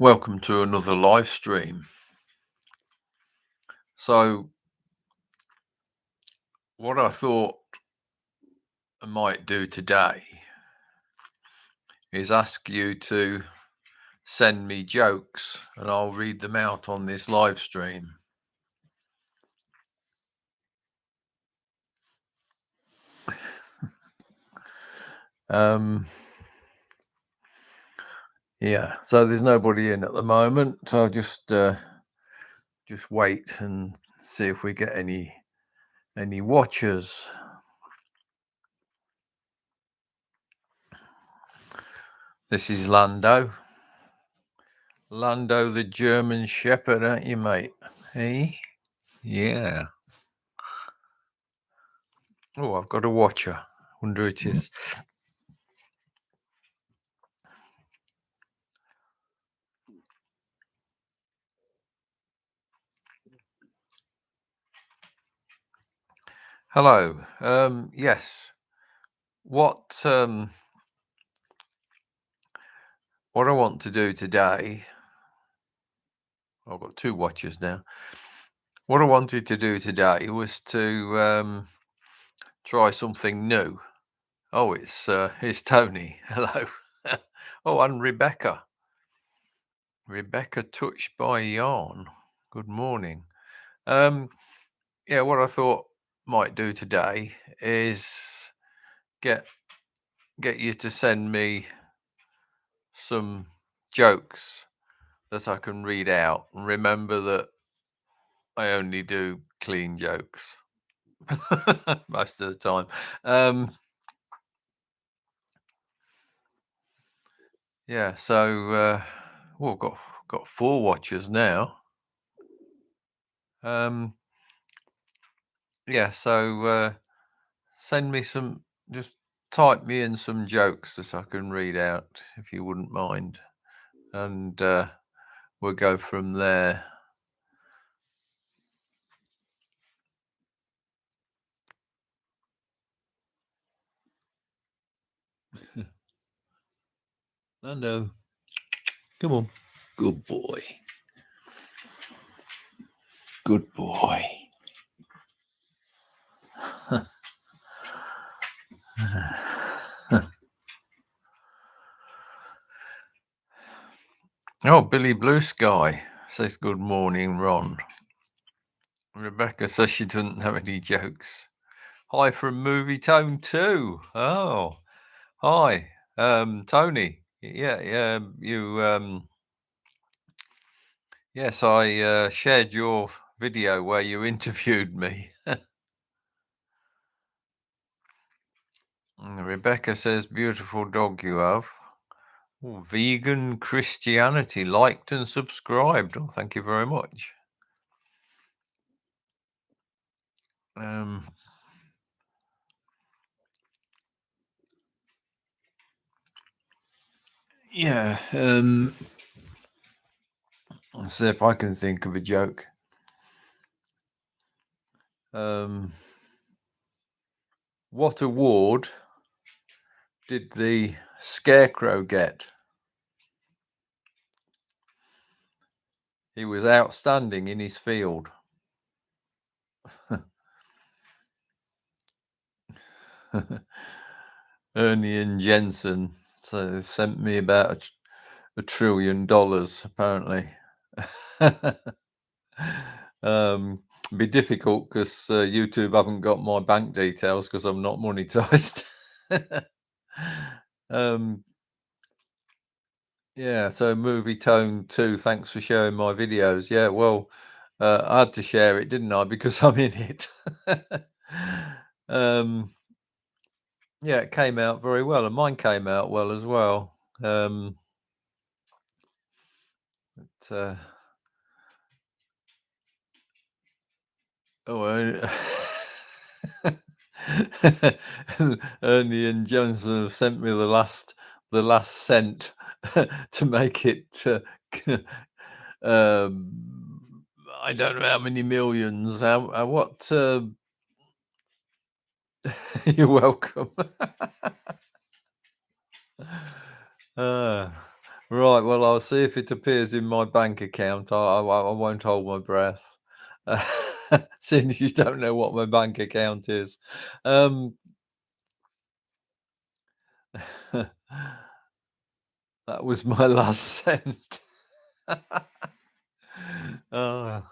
Welcome to another live stream. So, what I thought I might do today is ask you to send me jokes and I'll read them out on this live stream. Um, yeah, so there's nobody in at the moment. So I'll just wait and see if we get any watchers. This is Lando. Lando the German Shepherd, aren't you, mate? Hey? Yeah. Oh, I've got a watcher. Wonder who it is. Hello. Yes. What what I want to do today, I've got two watchers now. What I wanted to do today was to try something new. Oh, it's Tony. Hello. Oh, and Rebecca. Rebecca touched by yarn. Good morning. Yeah, what I thought might do today is get get you to send me some jokes that I can read out. And remember that I only do clean jokes most of the time. Yeah, so well, got four watchers now. Yeah, so send me some. Just type me in some jokes that I can read out, if you wouldn't mind, and we'll go from there. Lando, come on, good boy, good boy. Oh, Billy Blue Sky says good morning, Ron. Rebecca says she doesn't have any jokes. Hi from Movie Tone 2. Oh, hi, Tony. Yeah, you. Yes, I shared your video where you interviewed me. Rebecca says, beautiful dog you have. Oh, vegan Christianity, liked and subscribed. Oh, thank you very much. Yeah, let's see if I can think of a joke. What award did the Scarecrow get? He was outstanding in his field. Ernie and Jensen, so they sent me about $1 trillion apparently. Be difficult because YouTube haven't got my bank details because I'm not monetized. Yeah, so Movie Tone 2, thanks for sharing my videos. Yeah, well, I had to share it, didn't I? Because I'm in it. Yeah, it came out very well, and mine came out well as well. But, oh, Ernie and Johnson have sent me the last cent to make it. I don't know how many millions. What? You're welcome. Right, well, I'll see if it appears in my bank account. I won't hold my breath. Uh, Seeing as you don't know what my bank account is. Um, that was my last cent. Oh,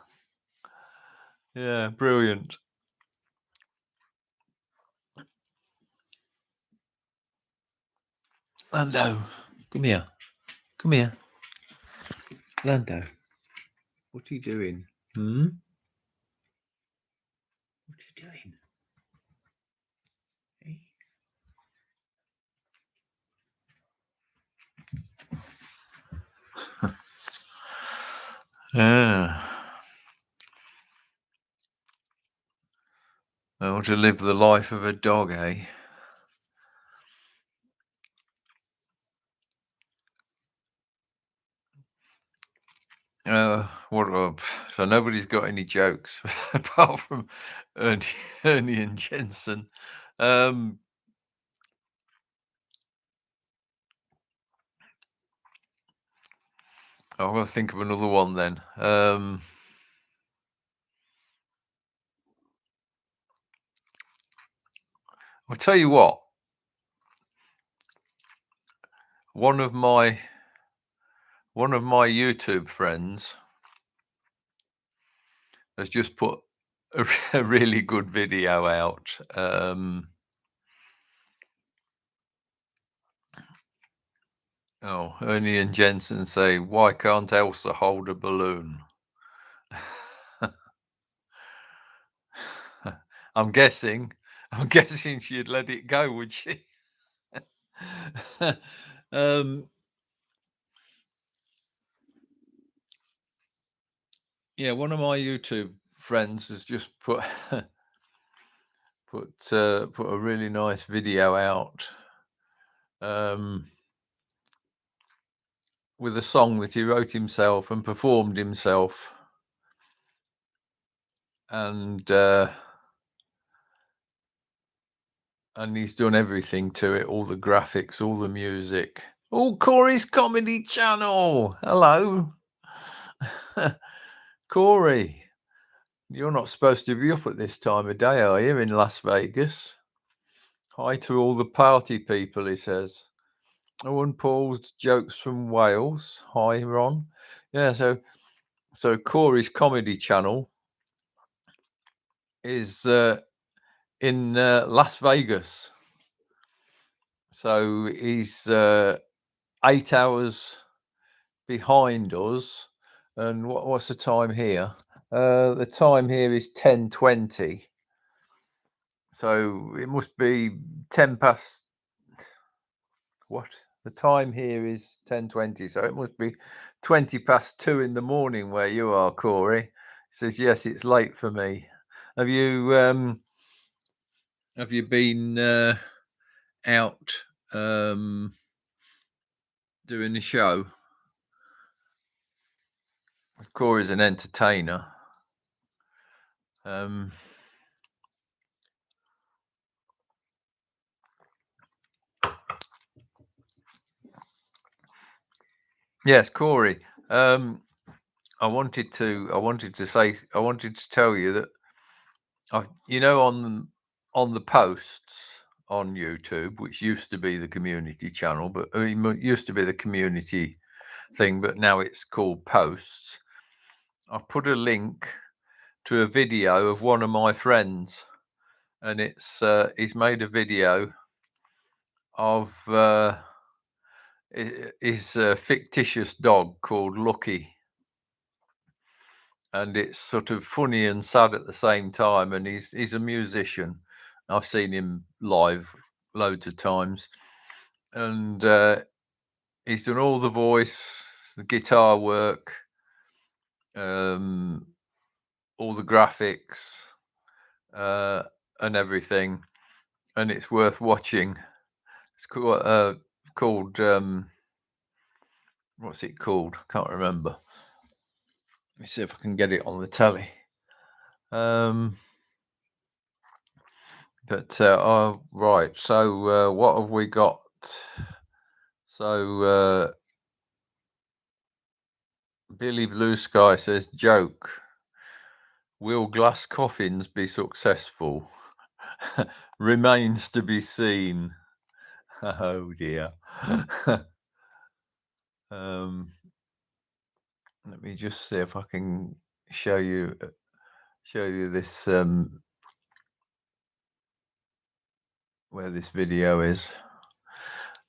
yeah, brilliant. Lando, come here. Come here. Lando, what are you doing? Hmm? What are you doing? Eh? Yeah. I want to live the life of a dog, eh? What? So nobody's got any jokes apart from Ernie, Ernie and Jensen. Um, I'm gonna think of another one then. I'll tell you what. One of my YouTube friends has just put a really good video out. Ernie and Jensen say, "Why can't Elsa hold a balloon?" I'm guessing. I'm guessing she'd let it go, would she? um, yeah, one of my YouTube friends has just put put a really nice video out um, with a song that he wrote himself and performed himself, and he's done everything to it, all the graphics, all the music. Oh, Corey's Comedy Channel. Hello, Corey. You're not supposed to be up at this time of day, are you, in Las Vegas? Hi to all the party people, he says. Oh, and Paul's jokes from Wales. Hi, Ron. Yeah, so Corey's Comedy Channel is in Las Vegas. So he's 8 hours behind us. And what's the time here? The time here is 10:20. So it must be 10 past. What? The time here is 10:20, so it must be 20 past 2 in the morning where you are, Corey. He says, "Yes, it's late for me." Have you been out doing the show? Corey's an entertainer. Um, yes, Corey. I wanted to tell you that on the posts on YouTube, which used to be the community channel, but it used to be the community thing, but now it's called posts. I put a link to a video of one of my friends, and he's made a video of his fictitious dog called Lucky, and it's sort of funny and sad at the same time. And he's a musician. I've seen him live loads of times, and he's done all the voice, the guitar work, all the graphics, and everything, and it's worth watching. It's called what's it called? I can't remember. Let me see if I can get it on the telly. Right. So what have we got? So Billy Blue Sky says, joke. Will glass coffins be successful? Remains to be seen. Oh dear. um, Let me just see if I can show you this where this video is.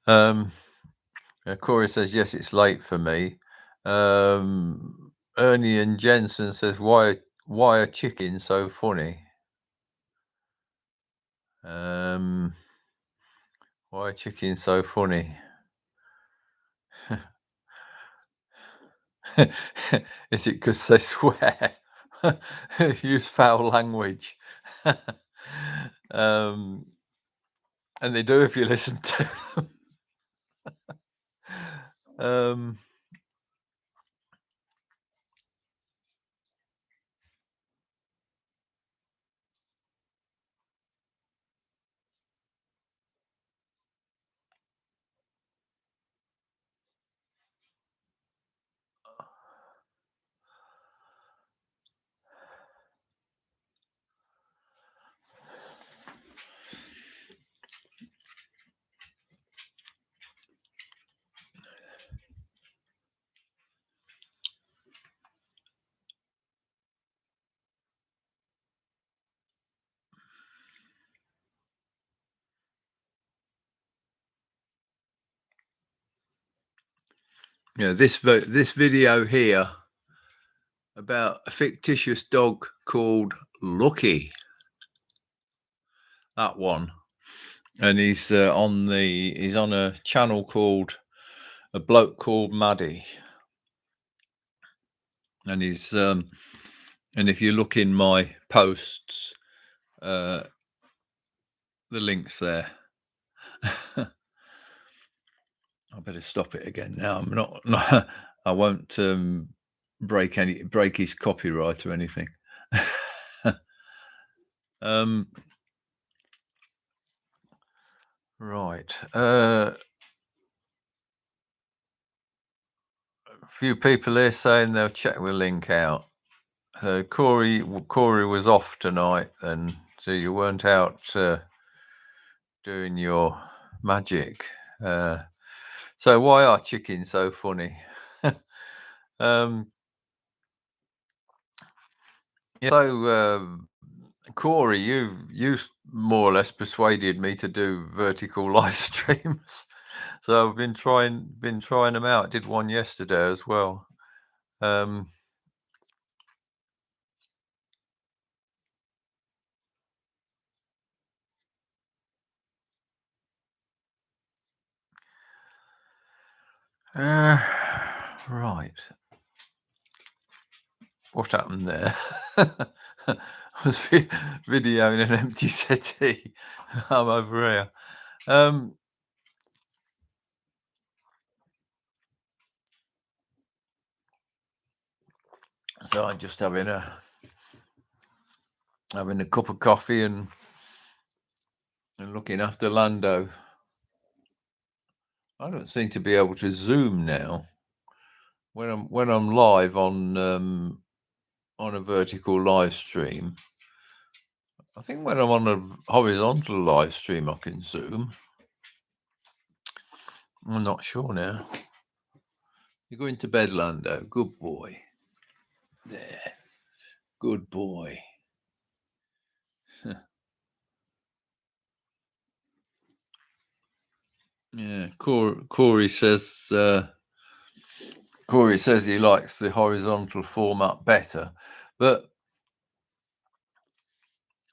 Corey says yes, it's late for me. Ernie and Jensen says why are chickens so funny? Why are chickens so funny? Is it because they swear? Use foul language. And they do if you listen to them. This video here about a fictitious dog called Lucky. That one, and he's on a channel called A Bloke Called Maddie, and he's and if you look in my posts, the links there. I better stop it again now. I'm not I won't break his copyright or anything. Right. A few people here saying they'll check the link out. Corey was off tonight, then, so you weren't out doing your magic. So why are chickens so funny? Corey, you more or less persuaded me to do vertical live streams. So I've been trying them out. Did one yesterday as well. Right. What happened there? I was videoing an empty settee. I'm over here. So I'm just having a cup of coffee and looking after Lando. I don't seem to be able to zoom now when I'm live on a vertical live stream. I think when I'm on a horizontal live stream, I can zoom. I'm not sure now. You're going to bed, Lando. Good boy. There. Good boy. Yeah, Corey says he likes the horizontal format better, but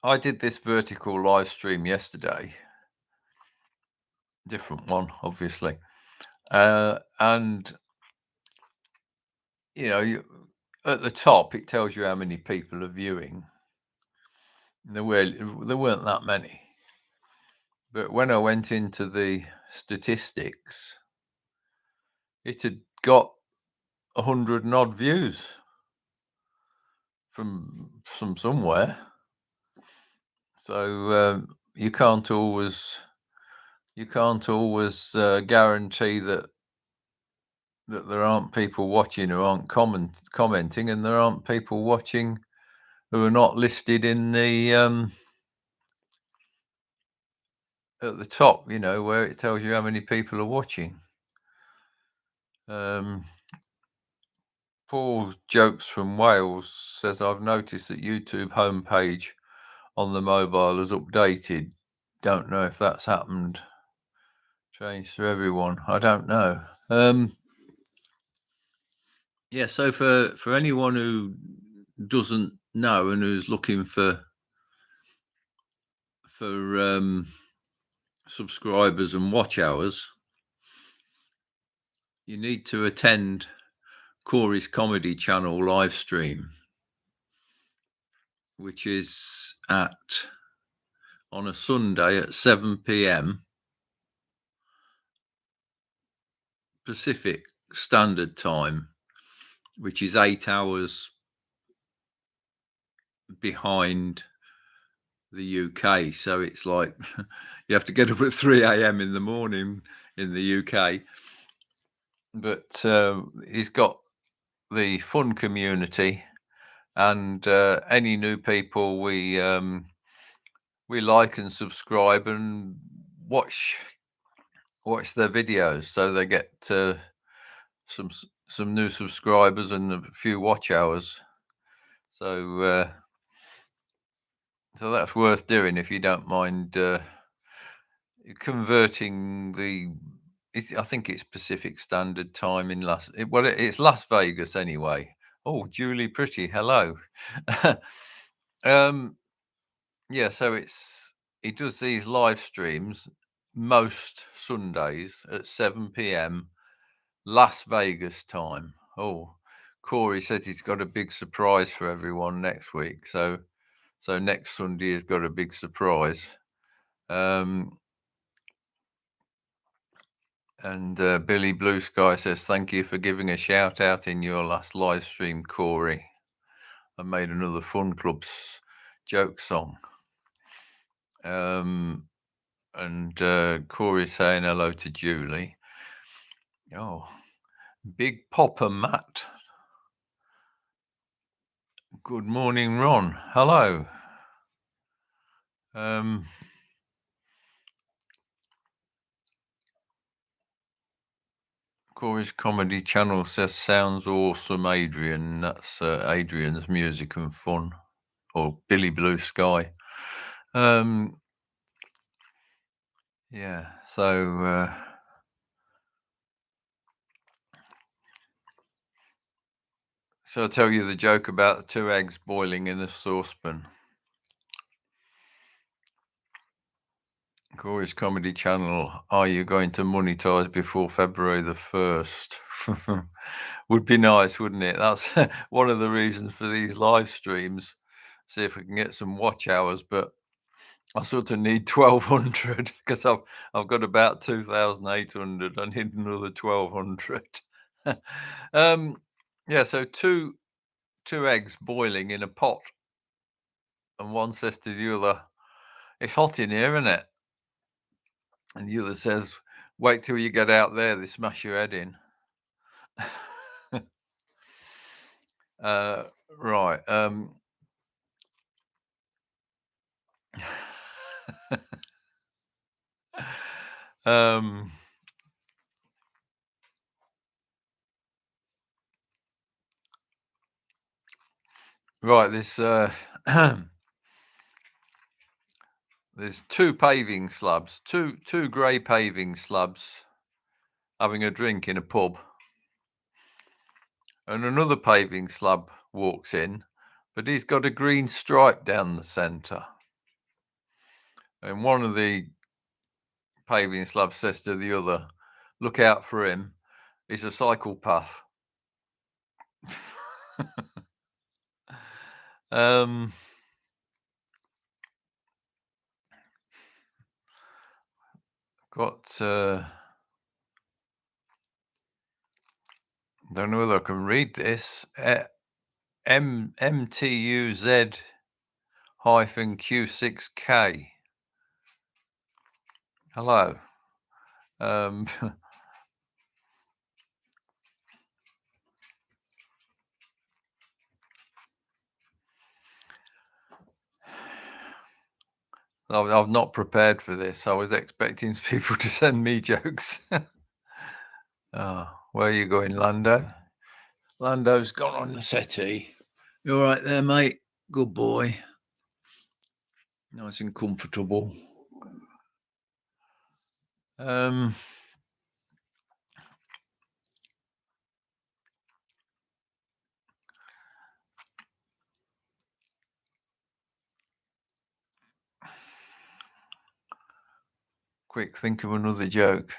I did this vertical live stream yesterday. Different one, obviously, and at the top it tells you how many people are viewing. There weren't that many, but when I went into the statistics, it had got 100 and odd views from somewhere. So you can't always guarantee that that there aren't people watching who aren't commenting, and there aren't people watching who are not listed in the at the top, where it tells you how many people are watching. Paul Jokes from Wales says, I've noticed that YouTube homepage on the mobile is updated. Don't know if that's happened. Changed for everyone. I don't know. Yeah, so for anyone who doesn't know and who's looking for subscribers and watch hours, you need to attend Corey's Comedy Channel live stream, which is on a Sunday at 7 p.m. Pacific Standard Time, which is 8 hours behind the UK. So it's like you have to get up at 3 a.m. in the morning in the UK. But he's got the fun community, and any new people we like and subscribe and watch their videos, so they get some new subscribers and a few watch hours. So that's worth doing if you don't mind converting I think it's Pacific Standard Time in it's Las Vegas anyway. Oh, Julie Pretty, hello. Yeah, so he does these live streams most Sundays at 7 p.m. Las Vegas time. Oh, Corey said he's got a big surprise for everyone next week. So next Sunday has got a big surprise. And Billy Blue Sky says, thank you for giving a shout out in your last live stream, Corey. I made another Fun Club's joke song. And Corey saying hello to Julie. Oh, Big Popper Matt. Good morning, Ron. Hello. Corey's Comedy Channel says, sounds awesome, Adrian. That's Adrian's Music and Fun, or Billy Blue Sky. Yeah, so I'll tell you the joke about the 2 eggs boiling in a saucepan. Corey's Comedy Channel, are you going to monetize before February the 1st? Would be nice, wouldn't it? That's one of the reasons for these live streams. See if we can get some watch hours, but I sort of need 1,200 because I've got about 2,800. I need another 1,200. Yeah, so two eggs boiling in a pot, and one says to the other, "It's hot in here, isn't it?" And the other says, "Wait till you get out there, they smash your head in." Right. Right. This there's 2 paving slabs, two grey paving slabs, having a drink in a pub, and another paving slab walks in, but he's got a green stripe down the centre. And one of the paving slabs says to the other, "Look out for him. He's a psychopath." Got don't know whether I can read this. MTUZ Q6K. Hello. I've not prepared for this. I was expecting people to send me jokes. Oh, where are you going, Lando? Lando's gone on the settee. You all right there, mate? Good boy. Nice and comfortable. Um, quick, think of another joke.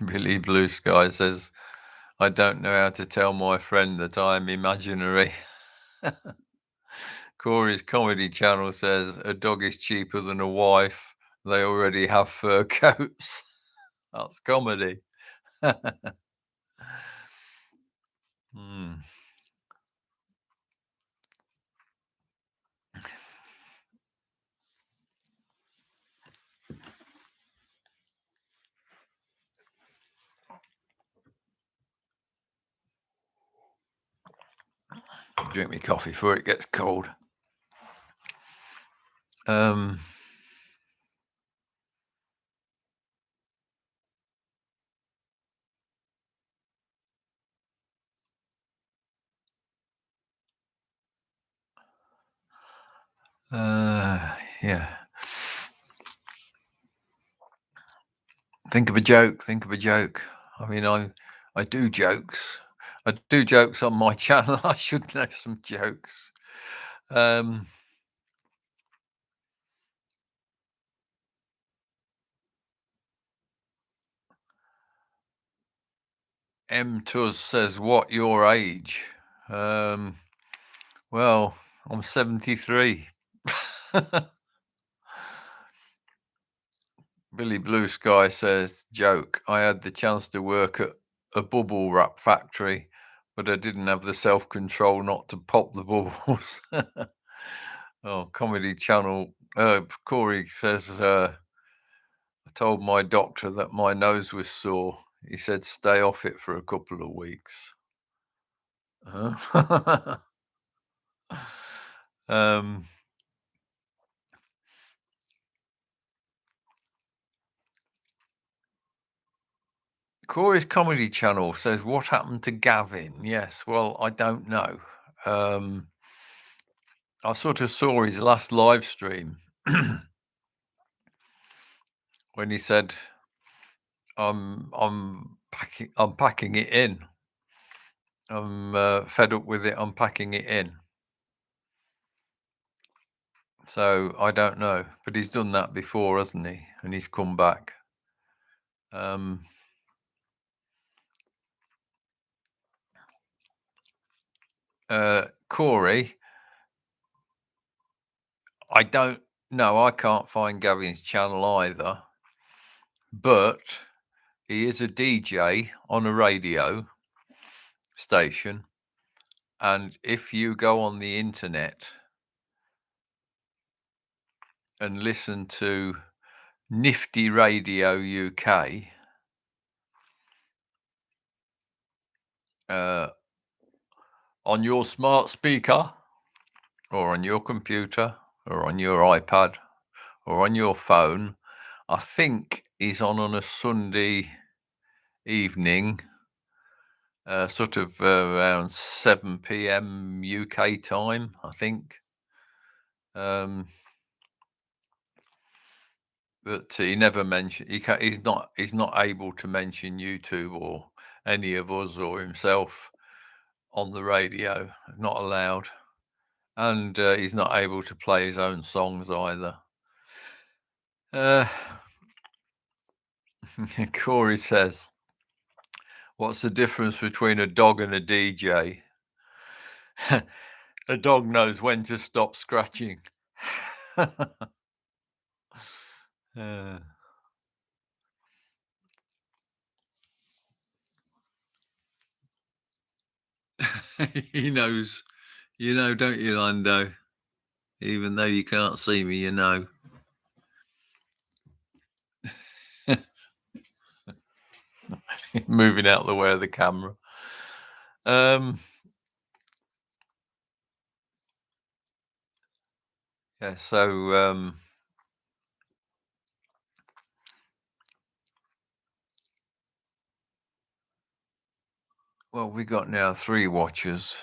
Billy Blue Sky says, I don't know how to tell my friend that I'm imaginary. Corey's Comedy Channel says, a dog is cheaper than a wife. They already have fur coats. That's comedy. Hmm. Drink me coffee before it gets cold. Um, yeah. Think of a joke. Think of a joke. I mean, I do jokes. I do jokes on my channel. I should know some jokes. Um, M Tuz says, "What your age?" Um, well, I'm 73. Billy Blue Sky says, joke. I had the chance to work at a bubble wrap factory, but I didn't have the self control not to pop the bubbles. Oh, Comedy Channel. Corey says, I told my doctor that my nose was sore. He said, stay off it for a couple of weeks. um, Corey's Comedy Channel says, what happened to Gavin? Yes, well, I don't know. I sort of saw his last live stream when he said, I'm packing it in. I'm fed up with it. I'm packing it in." So I don't know, but he's done that before, hasn't he? And he's come back. Um, Corey, I don't know. I can't find Gavin's channel either, but he is a DJ on a radio station. And if you go on the internet and listen to Nifty Radio UK, on your smart speaker or on your computer or on your iPad or on your phone, I think he's on a Sunday evening, sort of around 7 p.m. UK time, I think. Um, but he never mentioned he's not able to mention YouTube or any of us or himself on the radio. Not allowed, and he's not able to play his own songs either. Uh, Corey says, "What's the difference between a dog and a DJ?" A dog knows when to stop scratching. Uh, he knows, don't you, Lando? Even though you can't see me, you know. Moving out the way of the camera. Um, yeah, so well, we got now 3 watchers.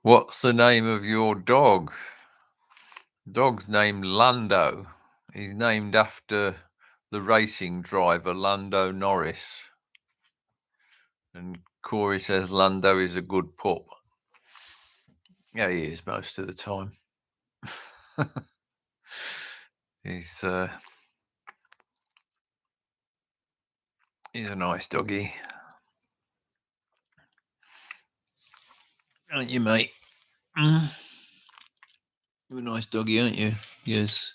What's the name of your dog? Dog's named Lando. He's named after the racing driver Lando Norris. And Corey says Lando is a good pup. Yeah, he is most of the time. He's a nice doggy, aren't you, mate? Mm. You're a nice doggy, aren't you? Yes.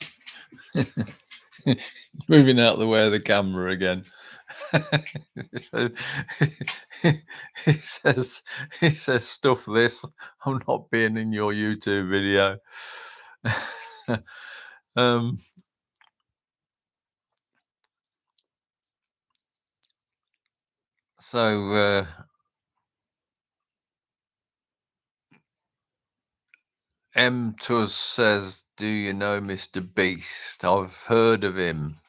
Moving out the way of the camera again. So, he says stuff this. I'm not being in your YouTube video. um so M Tuz says, do you know Mr. Beast? I've heard of him.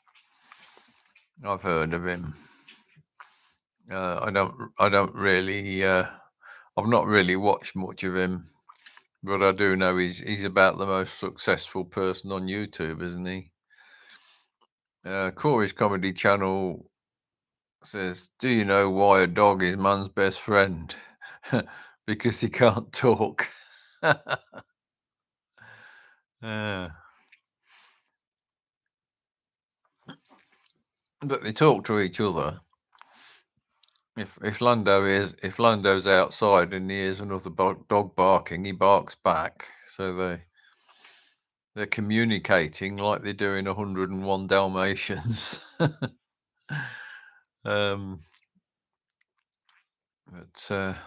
I've I don't really I've not really watched much of him, but I do know he's about the most successful person on YouTube, isn't he? Corey's comedy channel says, do you know why a dog is man's best friend? Because he can't talk. Yeah. But they talk to each other. If Lando's outside and he hears another dog barking, he barks back. So they're communicating like they do in 101 Dalmatians. um, but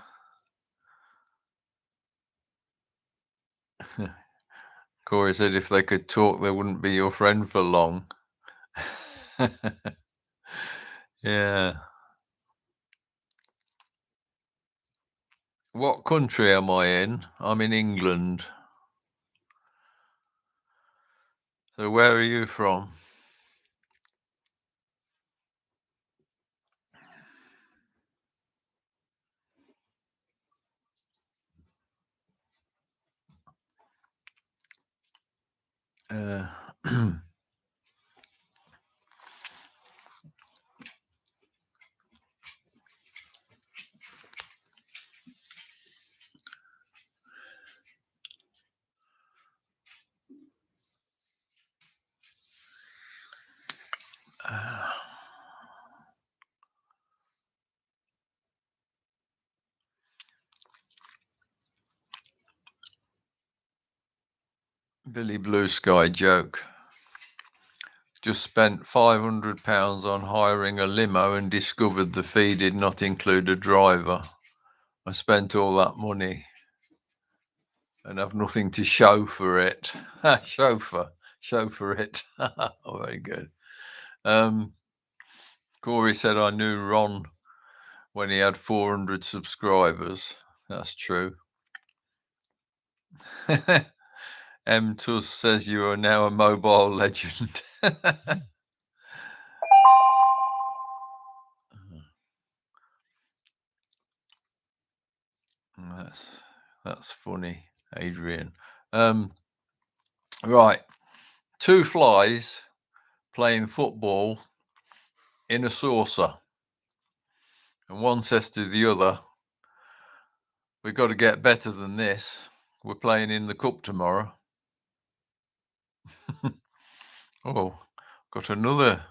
Corey said if they could talk, they wouldn't be your friend for long. Yeah. What country am I in? I'm in England. So where are you from? Uh, Billy Blue Sky joke. Just spent £500 on hiring a limo and discovered the fee did not include a driver. I spent all that money and have nothing to show for it. show for it. Oh, very good. Corey said I knew Ron when he had 400 subscribers. That's true. M. Tuss says you are now a mobile legend. That's funny, Adrian. Right, 2 flies playing football in a saucer, and one says to the other, "We've got to get better than this. We're playing in the cup tomorrow." Oh, got another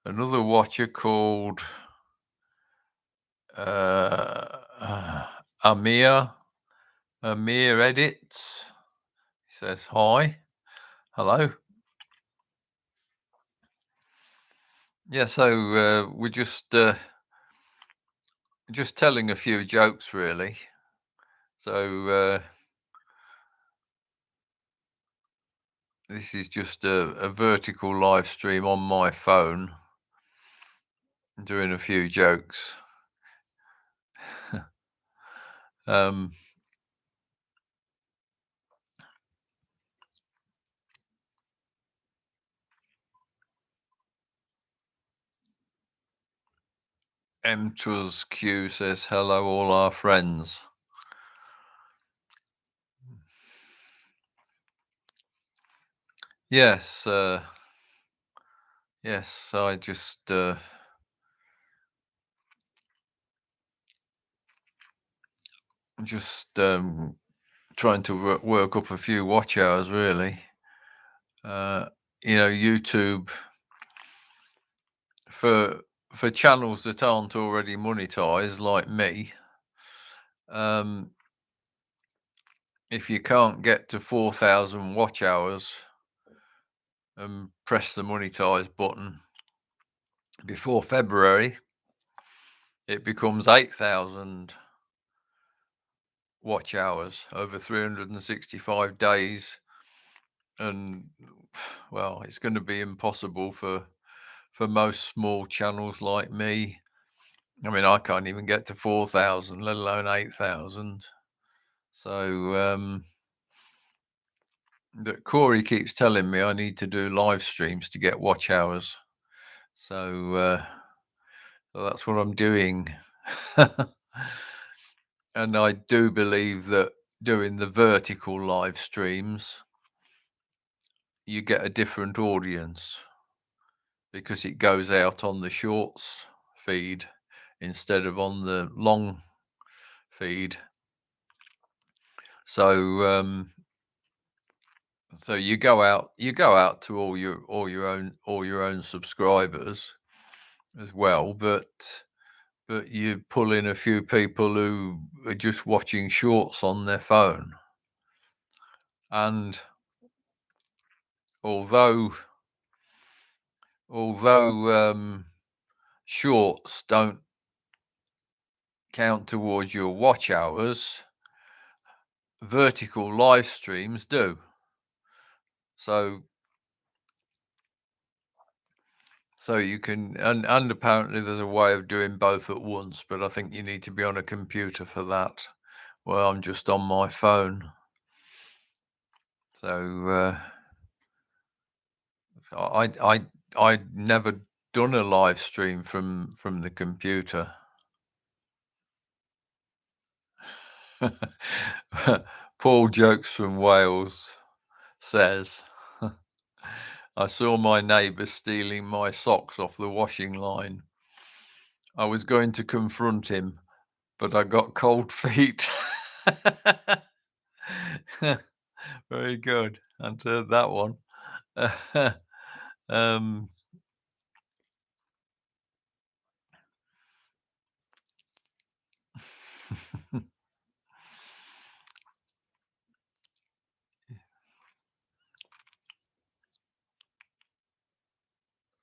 watcher called Amir Edits. He says hi, hello. Yeah, so we're just telling a few jokes, really. So This is just a vertical live stream on my phone, doing a few jokes. um, Q says hello, all our friends. Yes, yes. I just trying to work up a few watch hours, really. YouTube for channels that aren't already monetized, like me. Um, if you can't get to 4,000 watch hours and press the monetize button before February, it becomes 8,000 watch hours over 365 days. And well, it's going to be impossible for most small channels like me. I mean, I can't even get to 4,000, let alone 8,000. So, but Corey keeps telling me I need to do live streams to get watch hours. So, so that's what I'm doing. And I do believe that doing the vertical live streams, you get a different audience because it goes out on the shorts feed instead of on the long feed. So, so you go out to all your own subscribers as well, but you pull in a few people who are just watching shorts on their phone. And although shorts don't count towards your watch hours, vertical live streams do. So you can, and apparently there's a way of doing both at once, but I think you need to be on a computer for that. Well, I'm just on my phone. So I'd never done a live stream from the computer. Paul Jokes from Wales says, I saw my neighbour stealing my socks off the washing line. I was going to confront him, but I got cold feet. Very good. Answered that one. um,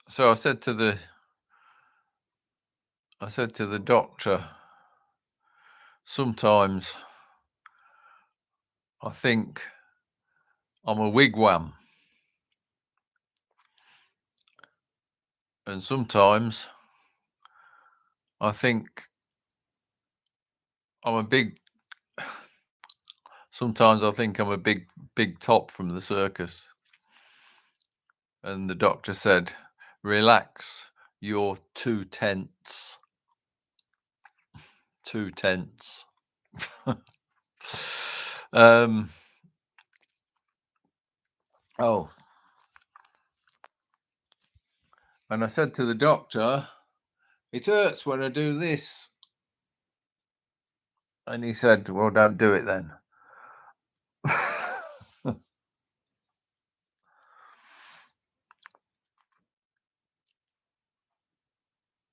so I said to the doctor, sometimes I think I'm a wigwam, and sometimes I think I'm a big. Sometimes I think I'm a big top from the circus. And the doctor said, "Relax, you're 2/10. 2/10." Oh, and I said to the doctor, "It hurts when I do this." And he said, "Well, don't do it then."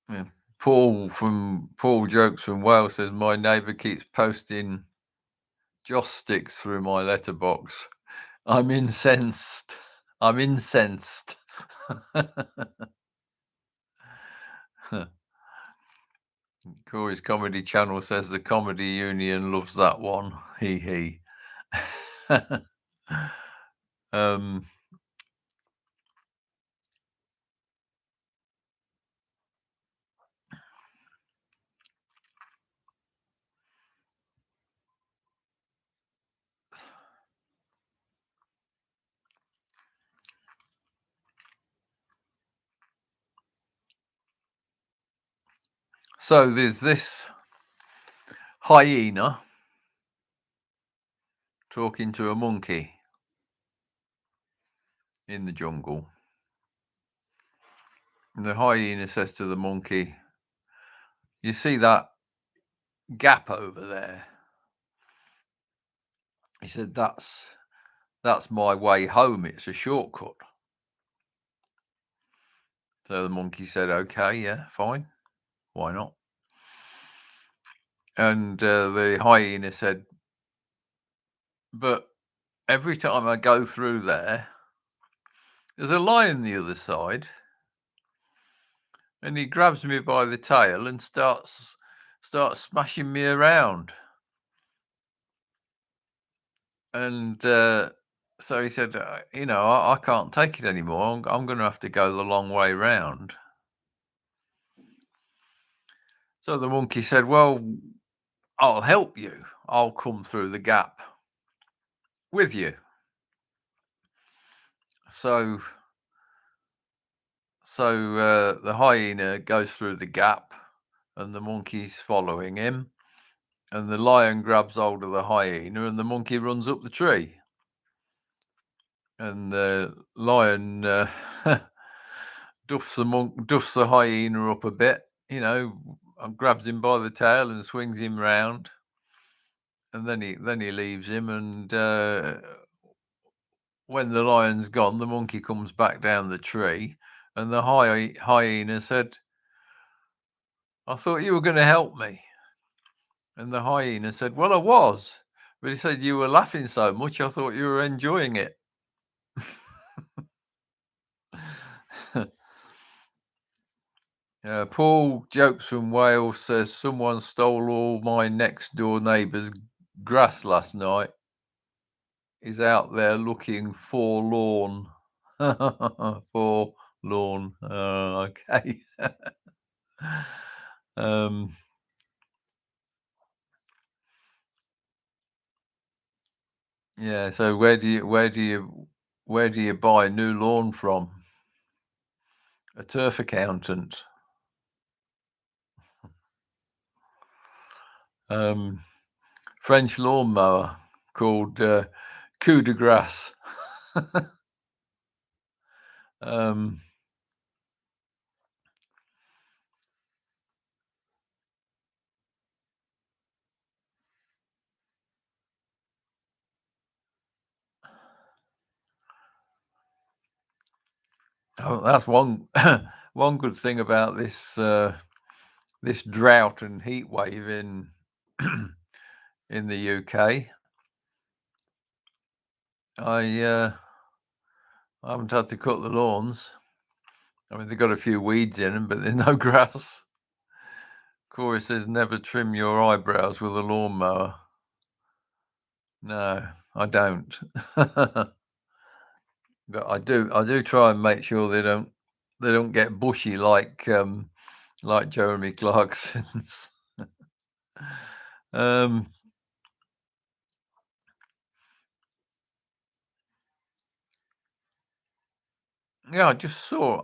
Yeah. Paul Jokes from Wales says, my neighbour keeps posting joss sticks through my letterbox. I'm incensed. I'm incensed. Corey's Comedy Channel says the Comedy Union loves that one. He. um, So there's this hyena talking to a monkey in the jungle. And the hyena says to the monkey, "You see that gap over there?" He said, "That's my way home. It's a shortcut." So the monkey said, "Okay, yeah, fine. Why not?" And the hyena said, "But every time I go through there's a lion the other side, and he grabs me by the tail and starts smashing me around." And so he said, I can't take it anymore. I'm going to have to go the long way round." So the monkey said, "Well, I'll help you. I'll come through the gap with you." So the hyena goes through the gap, and the monkey's following him. And the lion grabs hold of the hyena, and the monkey runs up the tree. And the lion duffs the hyena up a bit, and grabs him by the tail and swings him round. And then he leaves him. And when the lion's gone, the monkey comes back down the tree, and the hyena said, "I thought you were going to help me." And the hyena said, "Well, I was, but he said you were laughing so much, I thought you were enjoying it." Paul Jokes from Wales says, "Someone stole all my next door neighbour's grass last night. Is out there looking forlorn." Forlorn. Okay. um, yeah. So where do you buy new lawn from? A turf accountant. French lawnmower called coup de grace. um, that's one one good thing about this drought and heat wave in in the UK. I haven't had to cut the lawns. I mean, they've got a few weeds in them, but there's no grass. Corey says, "Never trim your eyebrows with a lawnmower." No, I don't. But I do try and make sure they don't get bushy like Jeremy Clarkson's. um, yeah, I just saw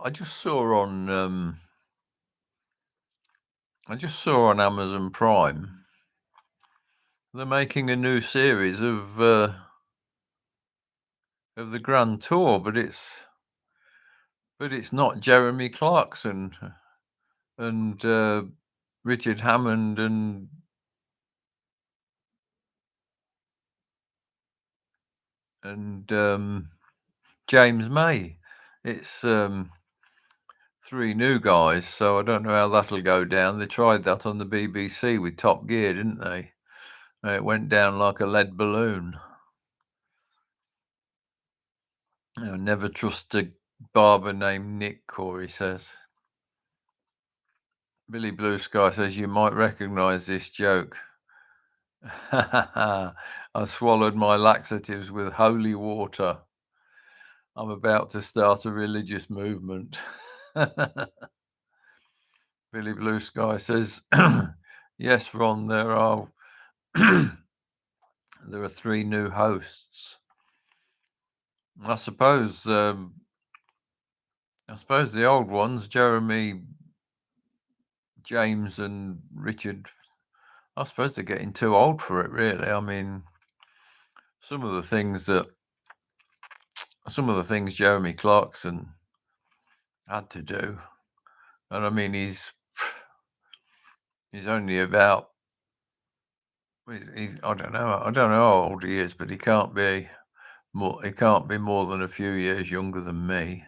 on Amazon Prime they're making a new series of the Grand Tour, but it's not Jeremy Clarkson and Richard Hammond and James May. It's three new guys, so I don't know how that'll go down. They tried that on the BBC with Top Gear, didn't they? It went down like a lead balloon. Never trust a barber named Nick, Corey says. Billy Blue Sky says, "You might recognise this joke." "I swallowed my laxatives with holy water. I'm about to start a religious movement." Billy Blue Sky says, "Yes, Ron, there are there are three new hosts. I suppose the old ones, Jeremy James and Richard, I suppose they're getting too old for it, really. I mean, some of the things that some of the things Jeremy Clarkson had to do, and I mean, he's only about he's I don't know how old he is, but he can't be more than a few years younger than me.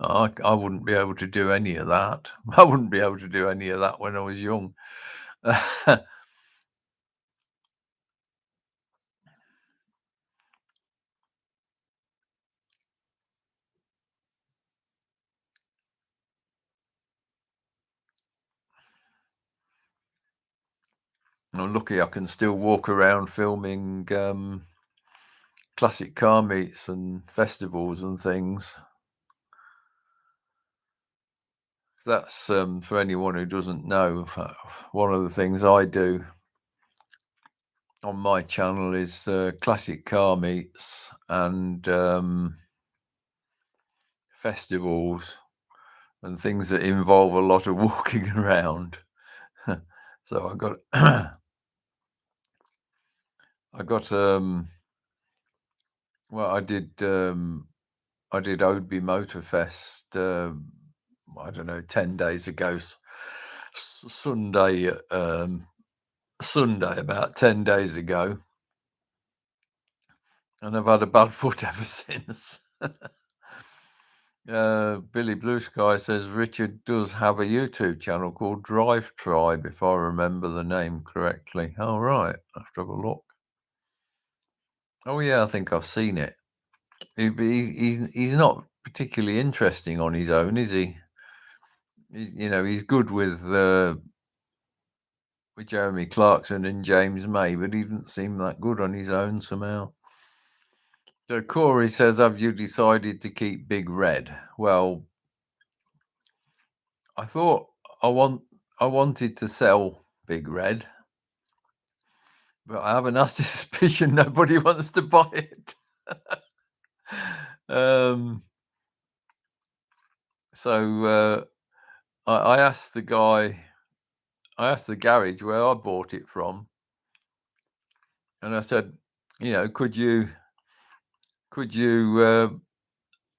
I wouldn't be able to do any of that. I wouldn't be able to do any of that when I was young. I'm lucky I can still walk around filming classic car meets and festivals and things. That's for anyone who doesn't know. One of the things I do on my channel is classic car meets and festivals and things that involve a lot of walking around. So I got I got well I did Oadby Motorfest I don't know 10 days ago Sunday Sunday about 10 days ago, and I've had a bad foot ever since. Billy Blue Sky says Richard does have a YouTube channel called Drive Tribe, if I remember the name correctly. Oh, right. I have to have a look. Oh, yeah, I think I've seen it. He's not particularly interesting on his own, is he? He's good with Jeremy Clarkson and James May, but he didn't seem that good on his own somehow. So Corey says, have you decided to keep Big Red? Well, I thought I wanted to sell Big Red, but I have a nasty suspicion nobody wants to buy it. So I asked the guy, I asked the garage where I bought it from, and I said, could you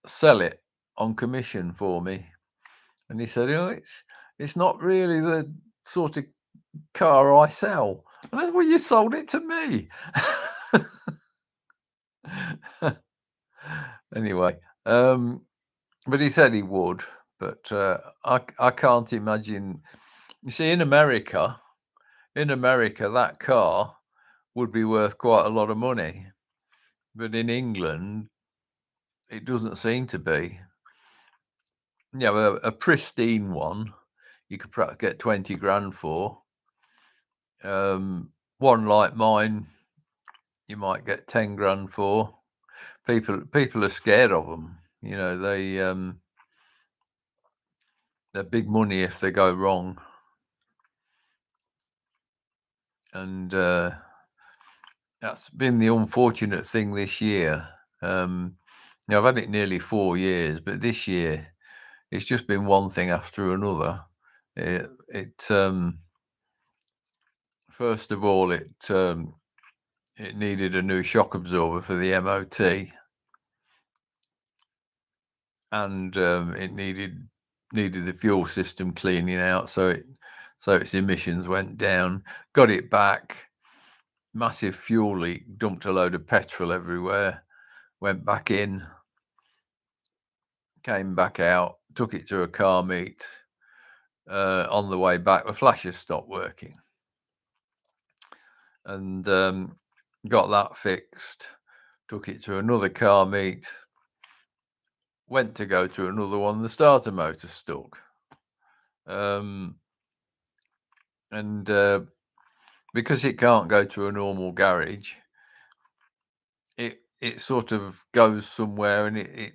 sell it on commission for me? And he said, it's not really the sort of car I sell. And I said, well, you sold it to me. Anyway, but he said he would, but I can't imagine. You see, in America, that car would be worth quite a lot of money, but in England, it doesn't seem to be. A pristine one, you could perhaps get 20 grand for. One like mine, you might get 10 grand for. People are scared of them. They're big money if they go wrong. And that's been the unfortunate thing this year. I've had it nearly 4 years, but this year it's just been one thing after another. First of all, it needed a new shock absorber for the MOT, and it needed the fuel system cleaning out, so its emissions went down. Got it back, massive fuel leak, dumped a load of petrol everywhere, went back in, came back out, took it to a car meet. On the way back, the flashes stopped working, and got that fixed. Took it to another car meet. Went to go to another one. The starter motor stuck, and because it can't go to a normal garage, it sort of goes somewhere, and it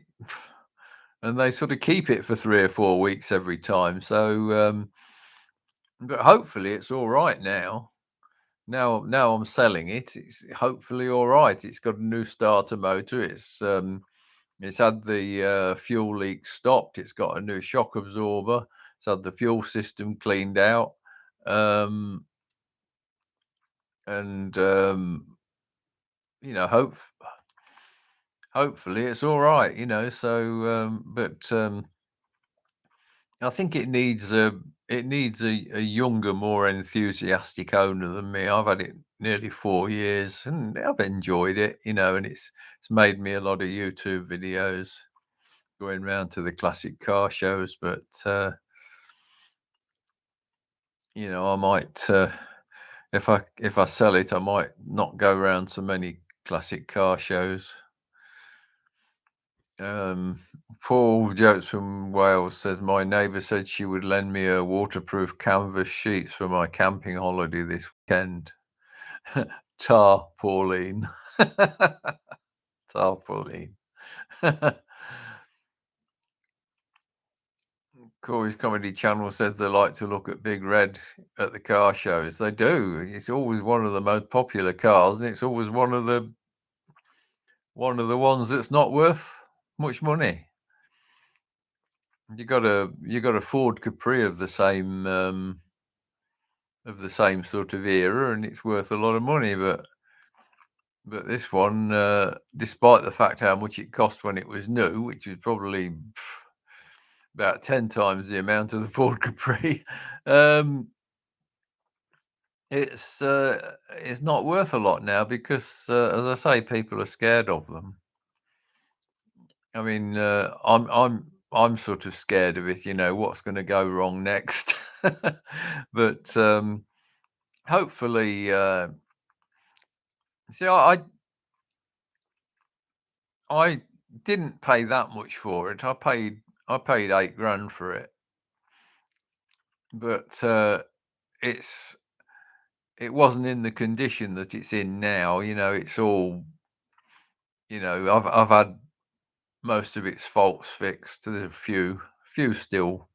and they sort of keep it for 3 or 4 weeks every time. So, but hopefully it's all right now. Now I'm selling it. It's hopefully all right. It's got a new starter motor. It's had the fuel leak stopped. It's got a new shock absorber. It's had the fuel system cleaned out. Um, and you know, hopefully it's all right. You know, so but I think it needs a younger, more enthusiastic owner than me. I've had it nearly 4 years, and I've enjoyed it. You know, and it's made me a lot of YouTube videos going round to the classic car shows. But you know, I might if I sell it, I might not go round so many classic car shows. Um, Paul Jokes from Wales says my neighbour said she would lend me her waterproof canvas sheets for my camping holiday this weekend. Tar Pauline. Tar Pauline. Corey's Comedy Channel says they like to look at Big Red at the car shows. They do. It's always one of the most popular cars, and it's always one of the ones that's not worth much money. You got a Ford Capri of the same sort of era, and it's worth a lot of money. But this one, despite the fact how much it cost when it was new, which was probably about 10 times the amount of the Ford Capri, um, it's not worth a lot now because, as I say, people are scared of them. I mean, I'm sort of scared of it. You know, what's going to go wrong next? But hopefully, see, I didn't pay that much for it. I paid 8 grand for it, but it's it wasn't in the condition that it's in now. You know, it's all you know. I've had most of its faults fixed. There's a few still,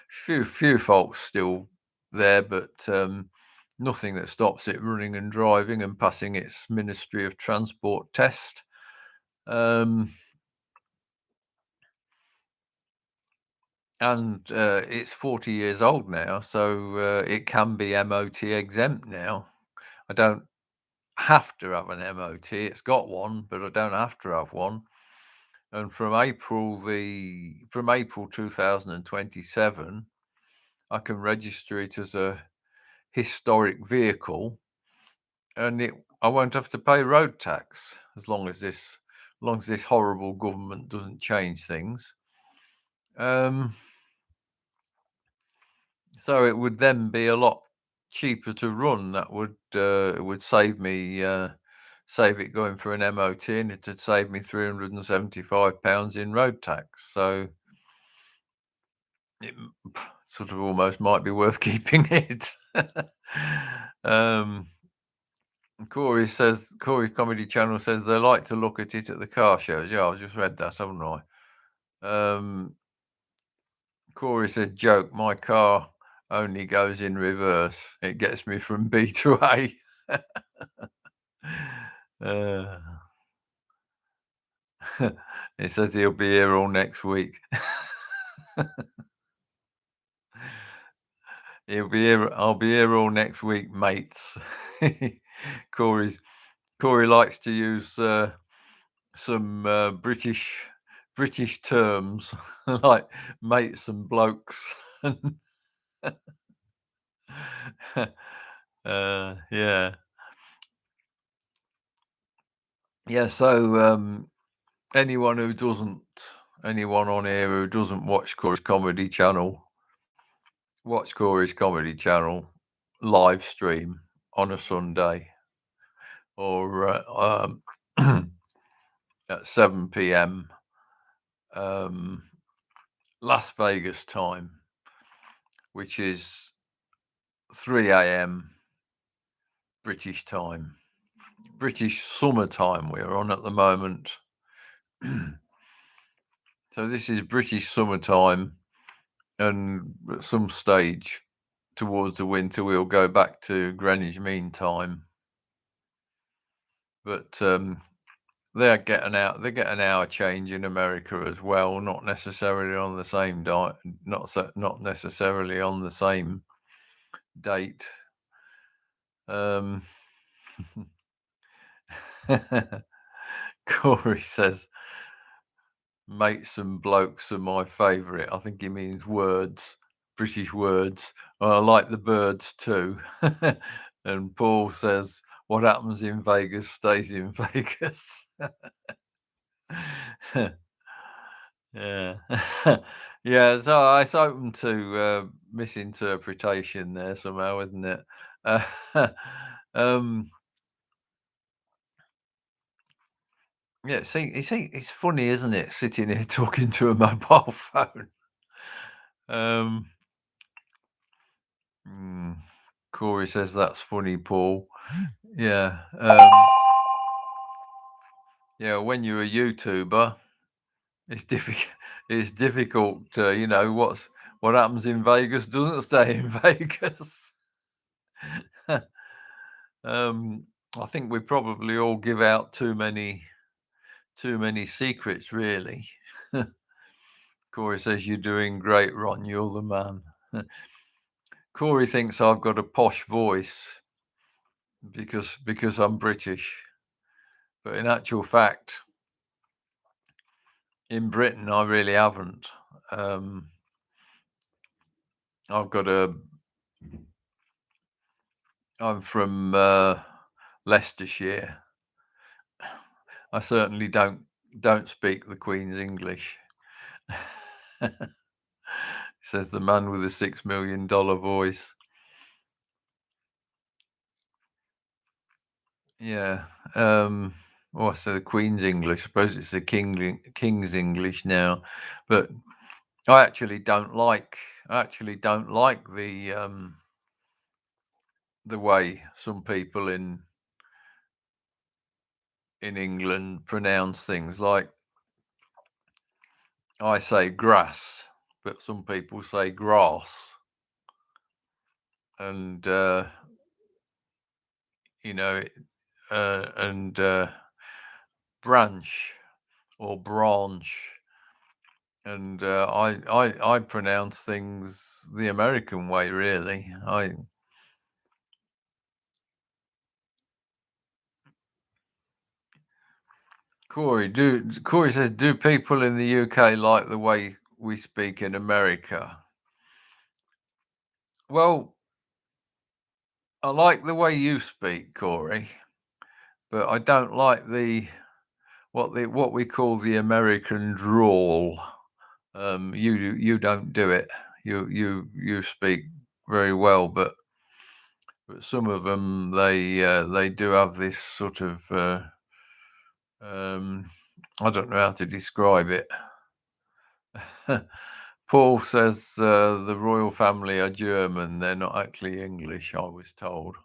few faults still there, but nothing that stops it running and driving and passing its Ministry of Transport test. Um, and it's 40 years old now, so it can be MOT exempt now. I don't have to have an MOT. It's got one, but I don't have to have one. And from April 2027, I can register it as a historic vehicle, and it I won't have to pay road tax as long as this horrible government doesn't change things. Um, so it would then be a lot cheaper to run. That would save me save it going for an MOT, and it'd save me £375 in road tax. So it sort of almost might be worth keeping it. um, Corey Comedy Channel says they like to look at it at the car shows. Yeah, I've just read that, haven't I? Corey said, "Joke, my car only goes in reverse. It gets me from B to A." uh, he says he'll be here all next week. He'll be here. I'll be here all next week, mates. Corey's Corey likes to use some British terms like mates and blokes. Yeah, yeah. So anyone who doesn't, anyone on here who doesn't watch Corey's Comedy Channel, watch Corey's Comedy Channel live stream on a Sunday or at 7 p.m. Um, Las Vegas time, which is 3 a.m. British time, British summertime we're on at the moment. So this is British summertime, and at some stage towards the winter we'll go back to Greenwich Mean Time. But they get an hour change in America as well, not necessarily on the same not necessarily on the same date. Um, Corey says, "Mates and blokes are my favourite." I think he means words, British words. I like the birds too. And Paul says, "What happens in Vegas stays in Vegas." Yeah. Yeah, so it's open to misinterpretation there somehow, isn't it? Uh, um, yeah, see, it's funny, isn't it, sitting here talking to a mobile phone? Um, mm, Corey says that's funny, Paul. Yeah, yeah. When you're a YouTuber, it's difficult. It's difficult. What happens in Vegas doesn't stay in Vegas. Um, I think we probably all give out too many secrets, really. Corey says you're doing great, Ron. You're the man. Corey thinks I've got a posh voice because I'm British, but in actual fact, in Britain, I really haven't. Um, I've got a. I'm from Leicestershire. I certainly don't speak the Queen's English. Says the man with a $6 million voice. Yeah. I say the Queen's English. I suppose it's the King's English now, but I actually don't like. I actually don't like the way some people in England pronounce things. Like I say grass, but some people say grass, and you know, and branch or branch. And I pronounce things the American way, really. Corey says, do people in the UK like the way we speak in America? Well, I like the way you speak, Corey, but I don't like what we call the American drawl. You don't do it. You speak very well, but some of them they do have this sort of um, I don't know how to describe it. Paul says the royal family are German. They're not actually English, I was told.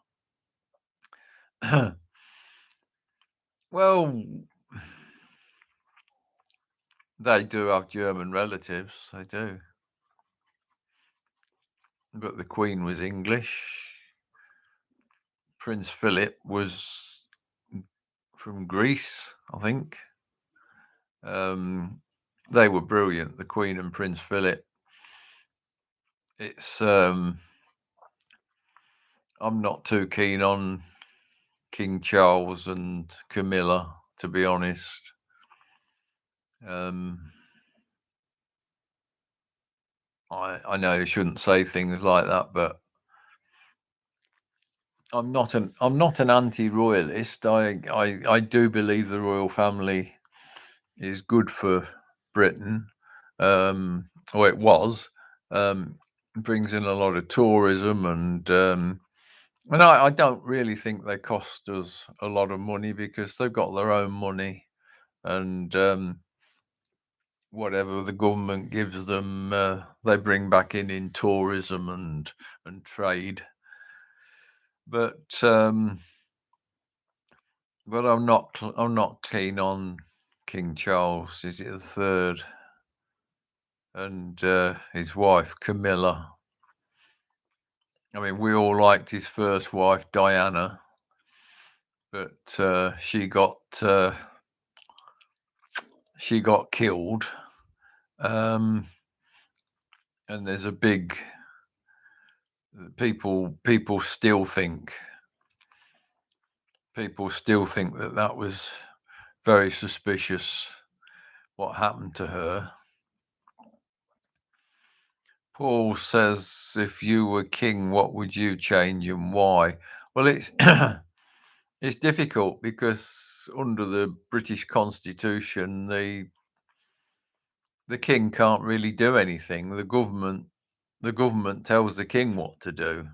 Well, they do have German relatives. They do. But the Queen was English. Prince Philip was from Greece, I think. Um, they were brilliant, the Queen and Prince Philip. It's I'm not too keen on King Charles and Camilla, to be honest. Um, I know you shouldn't say things like that, but I'm not an anti-royalist. I do believe the royal family is good for Britain. Or it was. Brings in a lot of tourism and I don't really think they cost us a lot of money because they've got their own money and whatever the government gives them, they bring back in tourism and trade. But I'm not keen on King Charles. Is it the third? And his wife Camilla. I mean, we all liked his first wife Diana, but she got killed. Um, and people still think that that was very suspicious what happened to her. Paul says, if you were king, what would you change and why? Well, it's it's difficult because under the British Constitution, the king can't really do anything. The government tells the king what to do,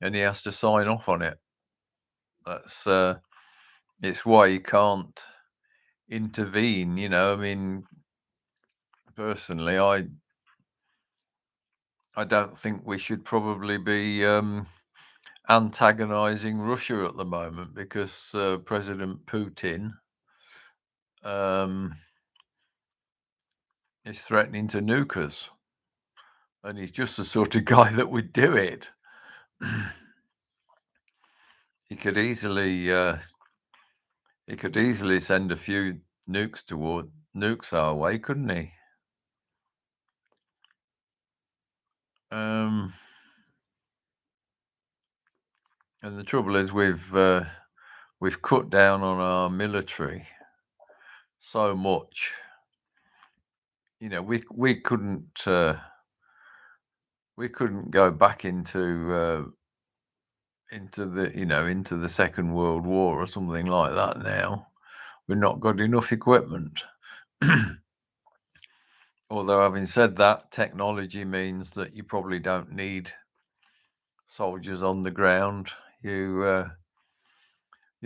and he has to sign off on it. That's it's why he can't intervene. I mean, personally, I don't think we should probably be antagonizing Russia at the moment because President Putin um, is threatening to nuke us, and he's just the sort of guy that would do it. He could easily send a few nukes our way, couldn't he? Um, and the trouble is we've cut down on our military so much. We couldn't go back into the Second World War or something like that now. We've not got enough equipment. Although having said that, technology means that you probably don't need soldiers on the ground. You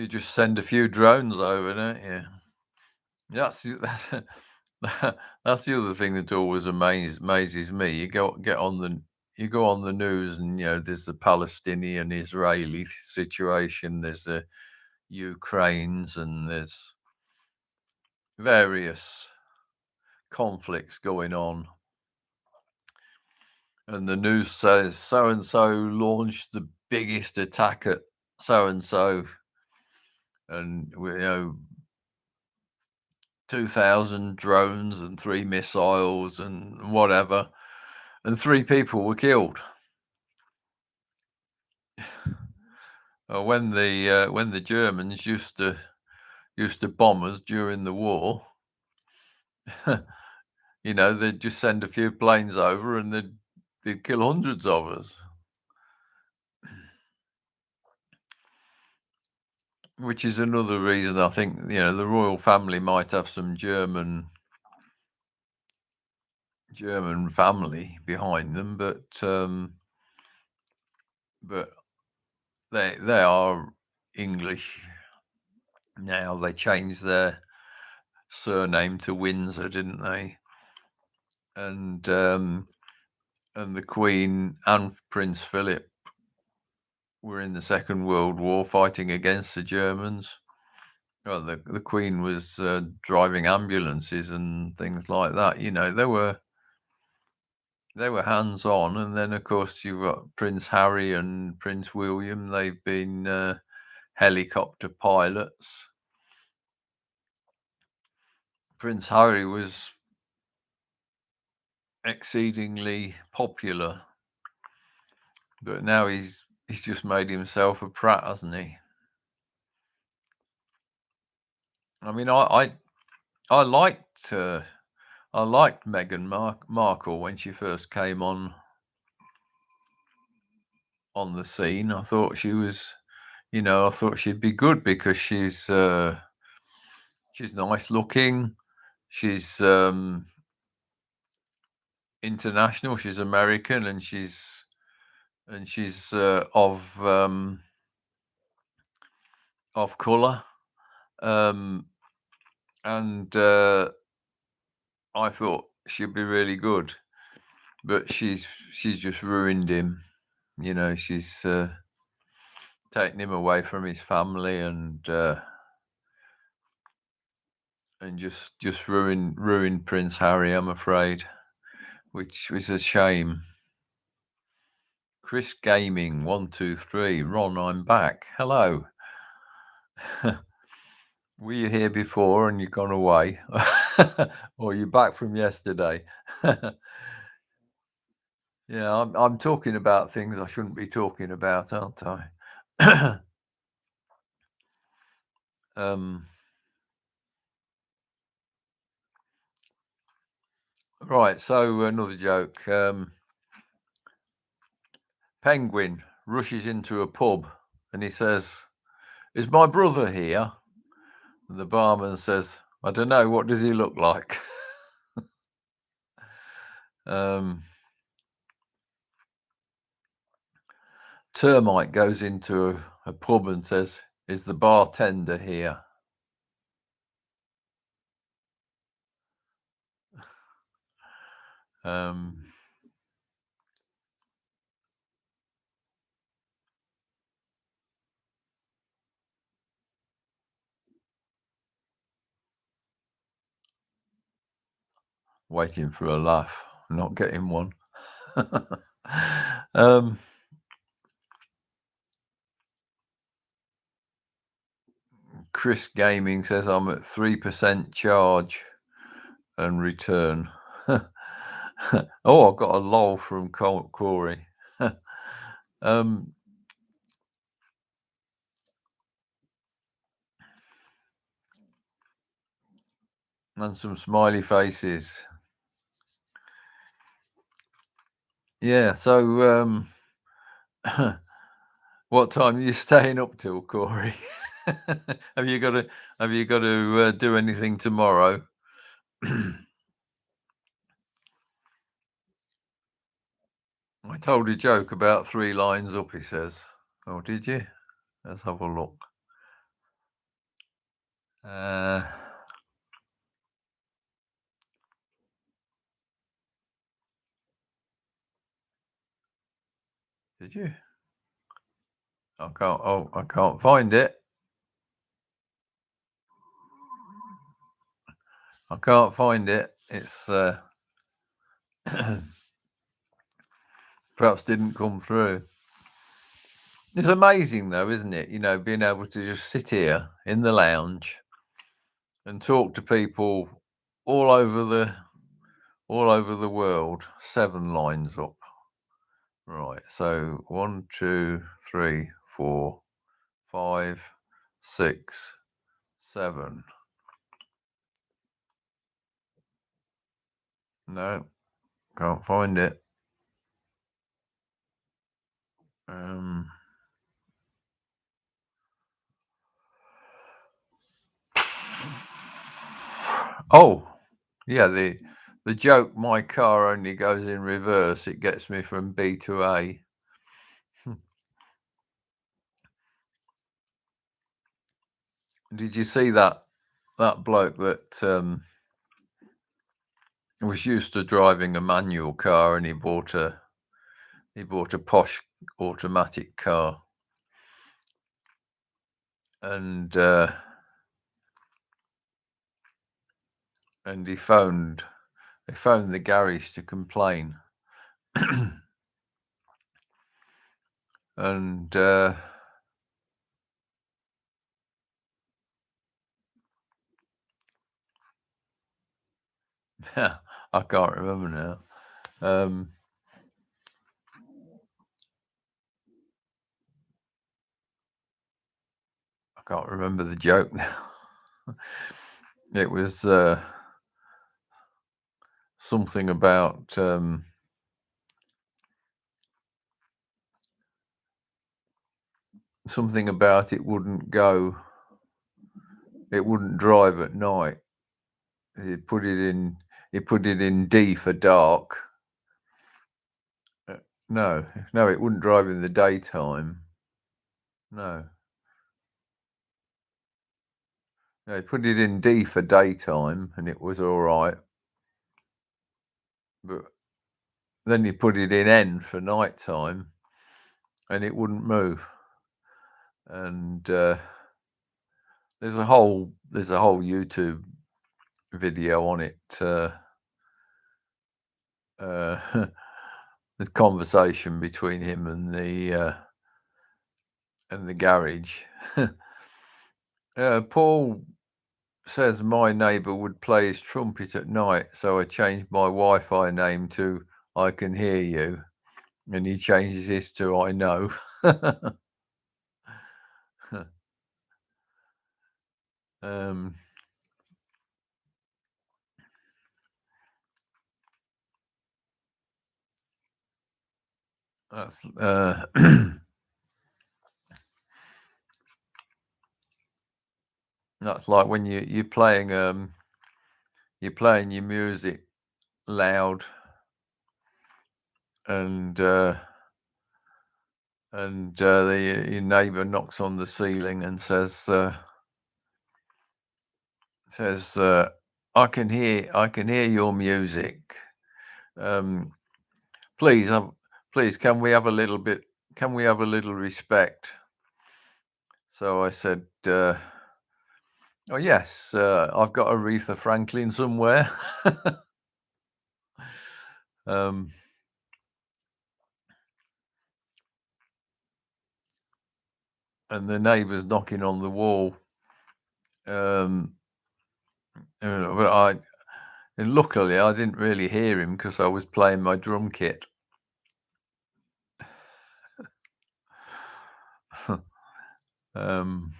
just send a few drones over, don't you? That's the other thing that always amazes me. You go on the news, and there's the Palestinian Israeli situation, there's the Ukraine's, and there's various conflicts going on, and the news says so and so launched the biggest attack at so and so, and 2,000 drones and 3 missiles and whatever, and 3 people were killed. When the Germans used to bomb us during the war, they'd just send a few planes over and they'd kill hundreds of us. Which is another reason I think the royal family might have some German family behind them, but they are English now. They changed their surname to Windsor, didn't they? And the Queen and Prince Philip were in the Second World War fighting against the Germans. Well, the Queen was driving ambulances and things like that. They were hands on, and then of course you've got Prince Harry and Prince William. They've been helicopter pilots. Prince Harry was exceedingly popular, but now he's just made himself a prat, hasn't he? I mean, I liked Meghan Markle when she first came on the scene. I thought she was, I thought she'd be good because she's nice looking. She's international. She's American, and she's of color. And I thought she'd be really good, but she's just ruined him. She's taken him away from his family and just ruined Prince Harry, I'm afraid, which was a shame. Chris Gaming 123, Ron, I'm back. Hello. Were you here before and you've gone away, or you're back from yesterday? Yeah, I'm talking about things I shouldn't be talking about, aren't I? Um, right, so another joke. Penguin rushes into a pub and he says, "Is my brother here?" And the barman says, "I don't know. What does he look like?" um, Termite goes into a pub and says, "Is the bartender here?" Um, Waiting for a laugh, not getting one. um, Chris Gaming says I'm at 3% charge and return. Oh, I got a lol from Corey. um, and some smiley faces. Yeah. So, what time are you staying up till, Corey? have you got to do anything tomorrow? I told a joke about 3 lines up, he says. Oh, did you? Let's have a look. Uh, did you? I can't. Oh, I can't find it. I can't find it. It's perhaps didn't come through. It's amazing, though, isn't it? Being able to just sit here in the lounge and talk to people all over the all over the world. 7 lines up. Right. So 1, 2, 3, 4, 5, 6, 7. No, can't find it. Um, oh, yeah, the joke, "My car only goes in reverse, it gets me from B to A." Did you see that bloke that, was used to driving a manual car and he bought a posh automatic car and, and he phoned the garage to complain. And, yeah, I can't remember now. Um, I can't remember the joke now. It was, something about, it wouldn't drive at night. He put it in D for dark. Uh, no, no, it wouldn't drive in the daytime. No. No, he put it in D for daytime and it was all right. But then he put it in N for nighttime and it wouldn't move. And there's a whole YouTube video on it. Uh, the conversation between him and the garage. Paul says my neighbour would play his trumpet at night, so I changed my Wi-Fi name to "I Can Hear You." And he changes his to "I know." Um, that's that's like when you're playing your music loud and your neighbour knocks on the ceiling and says, I can hear your music. Um, please, please, can we have a little respect?" So I said, "Oh yes, I've got Aretha Franklin somewhere." um, and the neighbour's knocking on the wall. Um, but and luckily I didn't really hear him because I was playing my drum kit. um,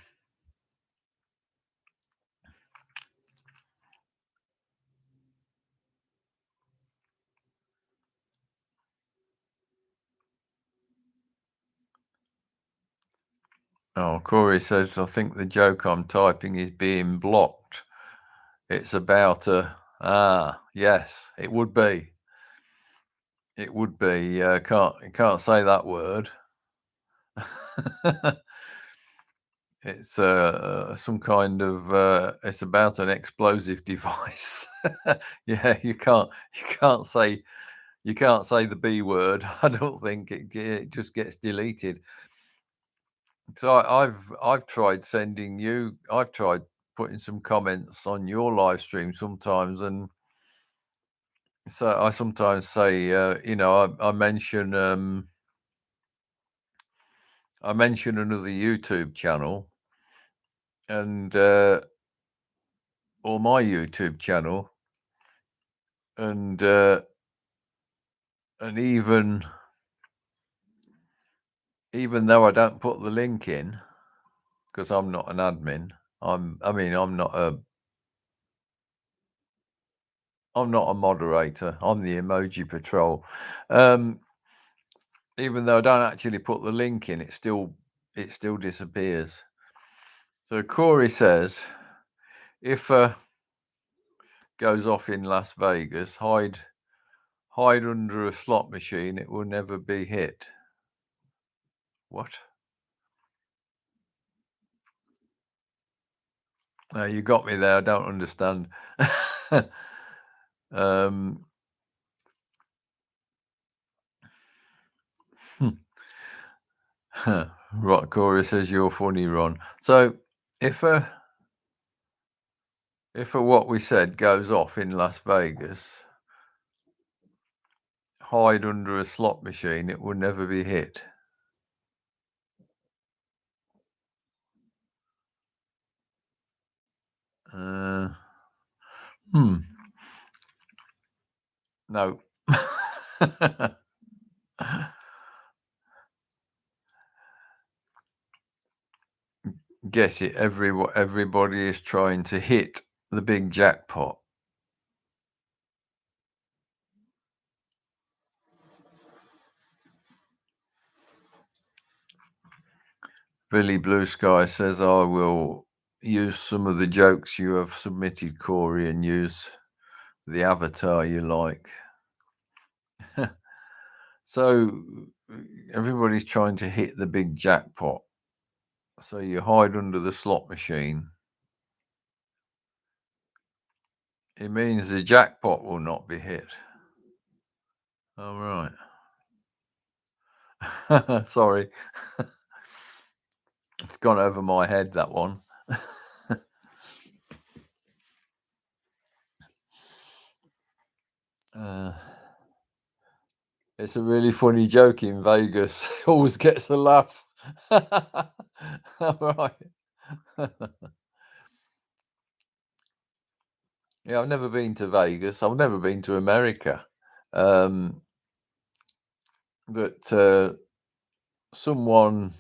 oh, Corey says, "I think the joke I'm typing is being blocked. It's about a yes, it would be. It would be. Can't say that word." It's some kind of it's about an explosive device. Yeah, you can't say the B word. I don't think it just gets deleted. So I've tried I've tried putting some comments on your live stream sometimes, and so I sometimes say, I mention another YouTube channel and or my YouTube channel, and and even though I don't put the link in because I'm not an admin, I mean I'm not a moderator. I'm the emoji patrol. Um, Even though I don't actually put the link in, it still disappears. So Corey says, if goes off in Las Vegas, hide under a slot machine. It will never be hit. What? No, you got me there. I don't understand. um, right, Corey says you're funny, Ron. So if what we said goes off in Las Vegas, hide under a slot machine. It will never be hit. Uh, hmm. No. Guess it. Everybody is trying to hit the big jackpot. Billy Blue Sky says, "I will use some of the jokes you have submitted, Corey, and use the avatar you like." So everybody's trying to hit the big jackpot. So you hide under the slot machine. It means the jackpot will not be hit. All right. Sorry. It's gone over my head, that one. uh, it's a really funny joke in Vegas. Always gets a laugh. All right. Yeah, I've never been to Vegas. I've never been to America. Um, that someone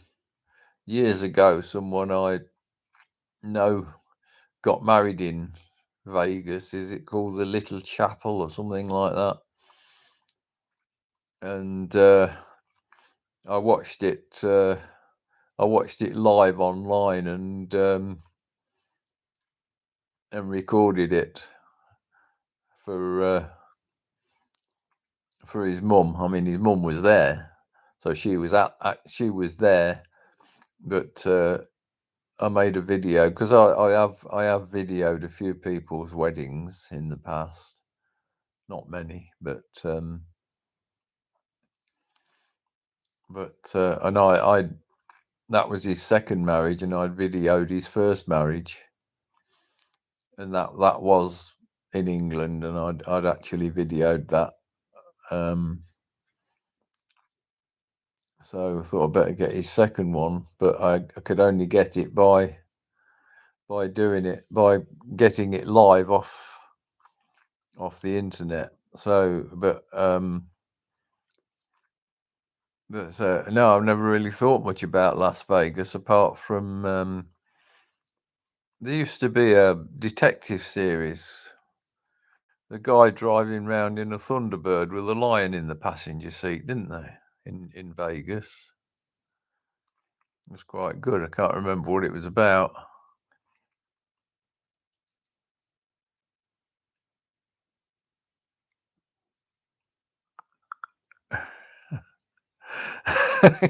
years ago, someone I know got married in Vegas. Is it called the Little Chapel or something like that? And I watched it. I watched it live online and recorded it for uh, for his mum. I mean, his mum was there, so she was there. But I made a video because I have videoed a few people's weddings in the past. Not many, but and I that was his second marriage, and I'd videoed his first marriage, and that was in England, and I'd actually videoed that. Um, so I thought I'd better get his second one, but I could only get it by doing it by getting it live off the internet. So, but no, I've never really thought much about Las Vegas apart from there used to be a detective series. The guy driving round in a Thunderbird with a lion in the passenger seat, didn't they? In Vegas. It was quite good. I can't remember what it was about.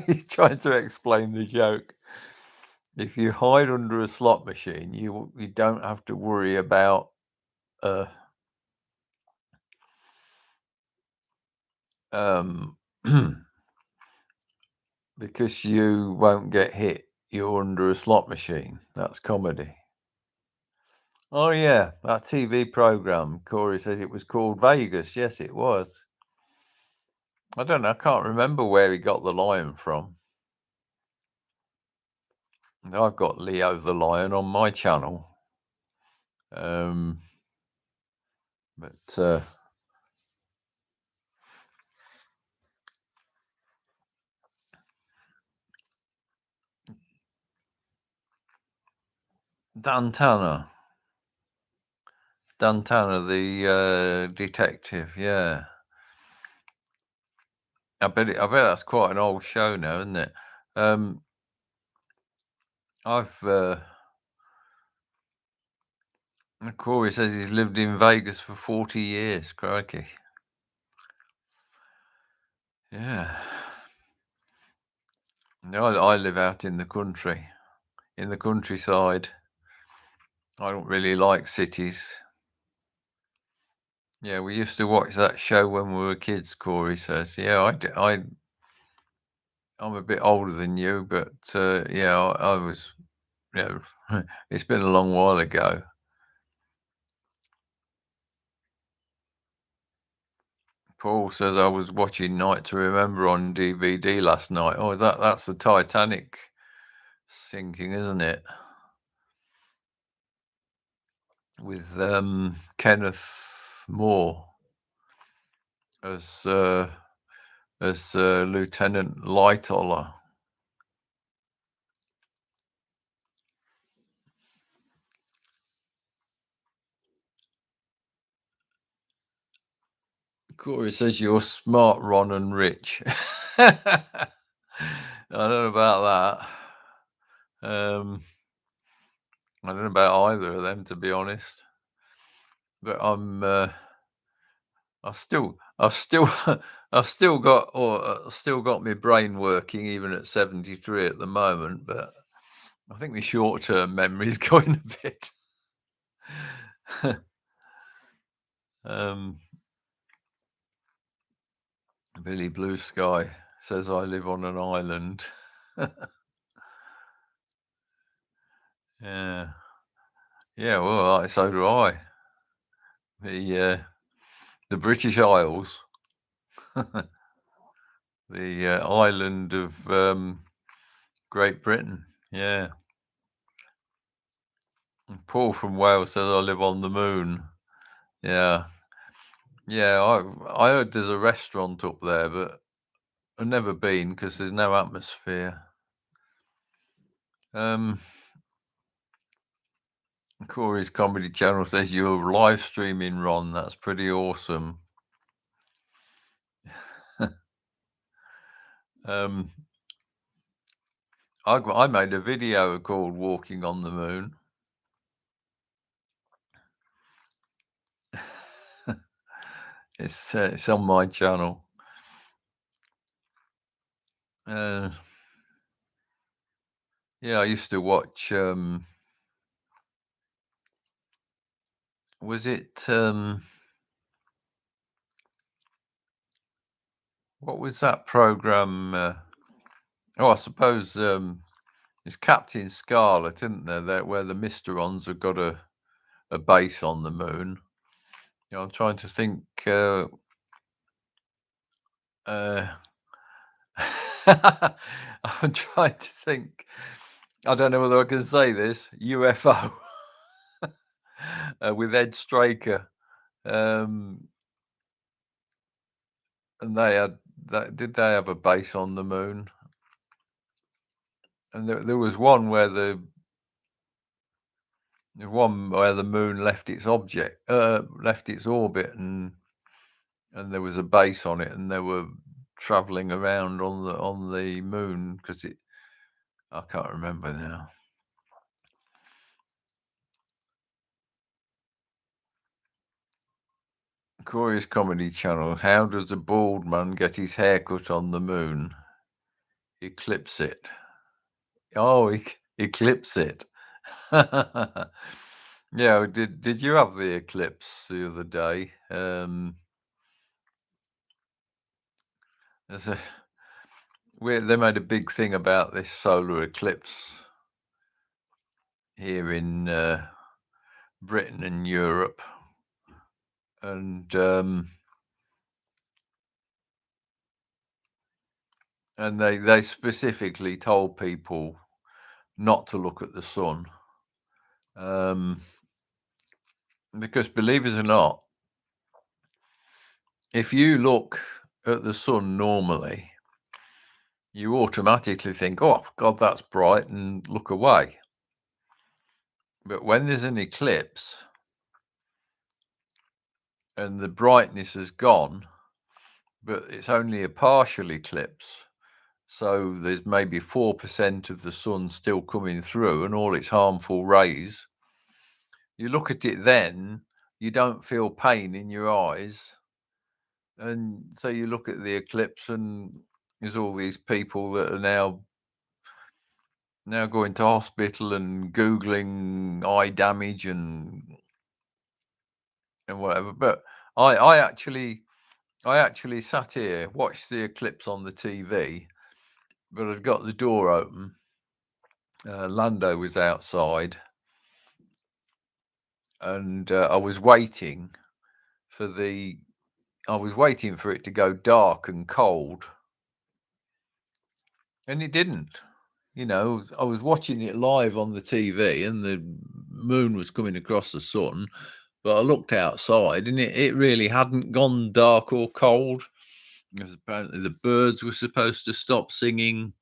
He's trying to explain the joke. If you hide under a slot machine, you don't have to worry about uh, um, because you won't get hit. You're under a slot machine. That's comedy. Oh yeah, that TV program. Corey says it was called Vegas. Yes, it was. I don't know. I can't remember where he got the lion from. I've got Leo the Lion on my channel. Um, but Dan Tanner, the detective. Yeah, I bet that's quite an old show now, isn't it? Um, I've Corey says he's lived in Vegas for 40 years. Crikey. Yeah. No, I live out in the country, in the countryside. I don't really like cities. Yeah, we used to watch that show when we were kids, Corey says. Yeah, I'm a bit older than you, but yeah, I was, you know, it's been a long while ago. Paul says I was watching Night to Remember on DVD last night. Oh, that's the Titanic sinking, isn't it? With Kenneth Moore as Lieutenant Lightoller. Corey says you're smart, Ron, and rich. I don't know about that. I don't know about either of them, to be honest. But I've still, still got my brain working even at 73 at the moment. But I think my short-term memory's going a bit. um, Billy Blue Sky says I live on an island. Yeah, yeah. Well, so do I. The British Isles, the island of Great Britain. Yeah. And Paul from Wales says I live on the moon. Yeah, yeah. I heard there's a restaurant up there, but I've never been because there's no atmosphere. Um, Corey's Comedy Channel says you're live streaming, Ron. That's pretty awesome. um, I made a video called "Walking on the Moon." It's on my channel. Uh, yeah, I used to watch. Was it what was that program? I suppose it's Captain Scarlet, isn't there? That where the Mysterons have got a base on the moon. You know, I'm trying to think. Uh, I'm trying to think. I don't know whether I can say this. UFO with Ed Straker, um, and they had that. Did they have a base on the moon? And there was one where the moon left its orbit, and there was a base on it, and they were traveling around on the moon because it. I can't remember now. Corey's Comedy Channel. How does a bald man get his hair cut on the moon? He clips it. Oh, he clips it. Yeah. Did you have the eclipse the other day? There's a they made a big thing about this solar eclipse here in Britain and Europe, and they specifically told people not to look at the sun, um, because believe it or not, if you look at the sun normally, you automatically think, "Oh God, that's bright," and look away. But when there's an eclipse and the brightness has gone, but it's only a partial eclipse, so there's maybe 4% of the sun still coming through and all its harmful rays. You look at it then, you don't feel pain in your eyes. And so you look at the eclipse, and there's all these people that are now going to hospital and Googling eye damage and whatever. But I, I actually I actually sat here, watched the eclipse on the TV, but I'd got the door open. Lando was outside, and for the I was waiting for it to go dark and cold, and it didn't. You know, I was watching it live on the TV, and the moon was coming across the sun, but I looked outside, and it really hadn't gone dark or cold. Because apparently the birds were supposed to stop singing.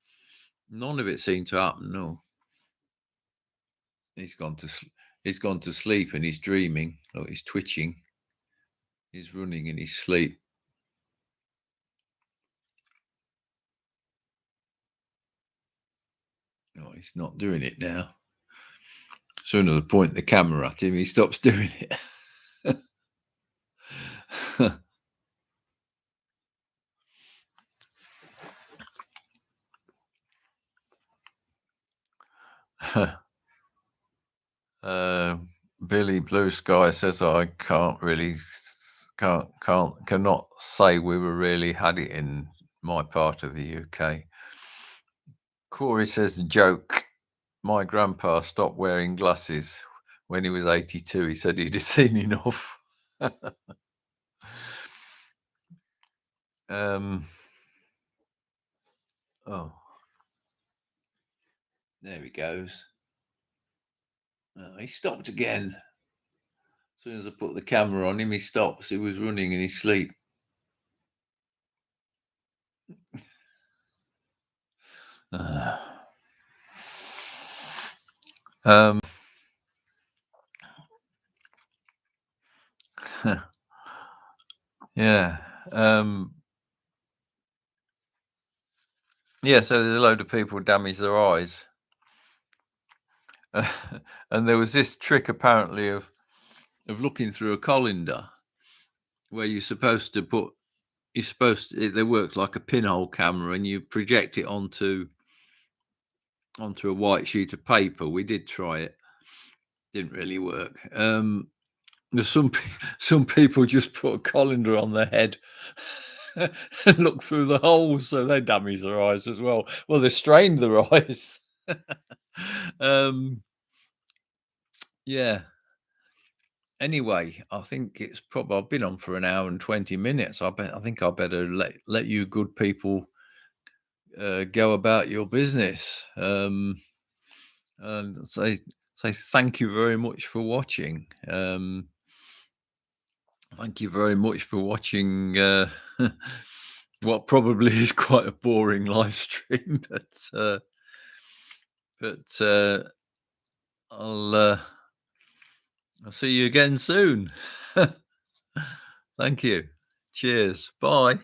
None of it seemed to happen. No, he's gone to he's gone to sleep, and he's dreaming. Oh, he's twitching. He's running in his sleep. No, he's not doing it now. Soon as I point the camera at him, he stops doing it. uh, Billy Blue Sky says I cannot say we were really had it in my part of the UK. Corey says joke. My grandpa stopped wearing glasses when he was 82. He said he'd seen enough. um, oh, there he goes. Oh, he stopped again. As soon as I put the camera on him, he stops. He was running in his sleep. Uh, um, yeah. Um, yeah. So there's a load of people damage their eyes, and there was this trick apparently of looking through a colander where you're supposed to, they works like a pinhole camera, and you project it onto a white sheet of paper. We did try it, didn't really work. There's some people just put a colander on their head and look through the holes, so they damage their eyes as well. Well, they strained their eyes. um, yeah. Anyway, I think it's probably I've been on for an hour and 20 minutes. I think I better let you good people go about your business. And say thank you very much for watching. Thank you very much for watching what probably is quite a boring live stream, but I'll I'll see you again soon. Thank you. Cheers. Bye.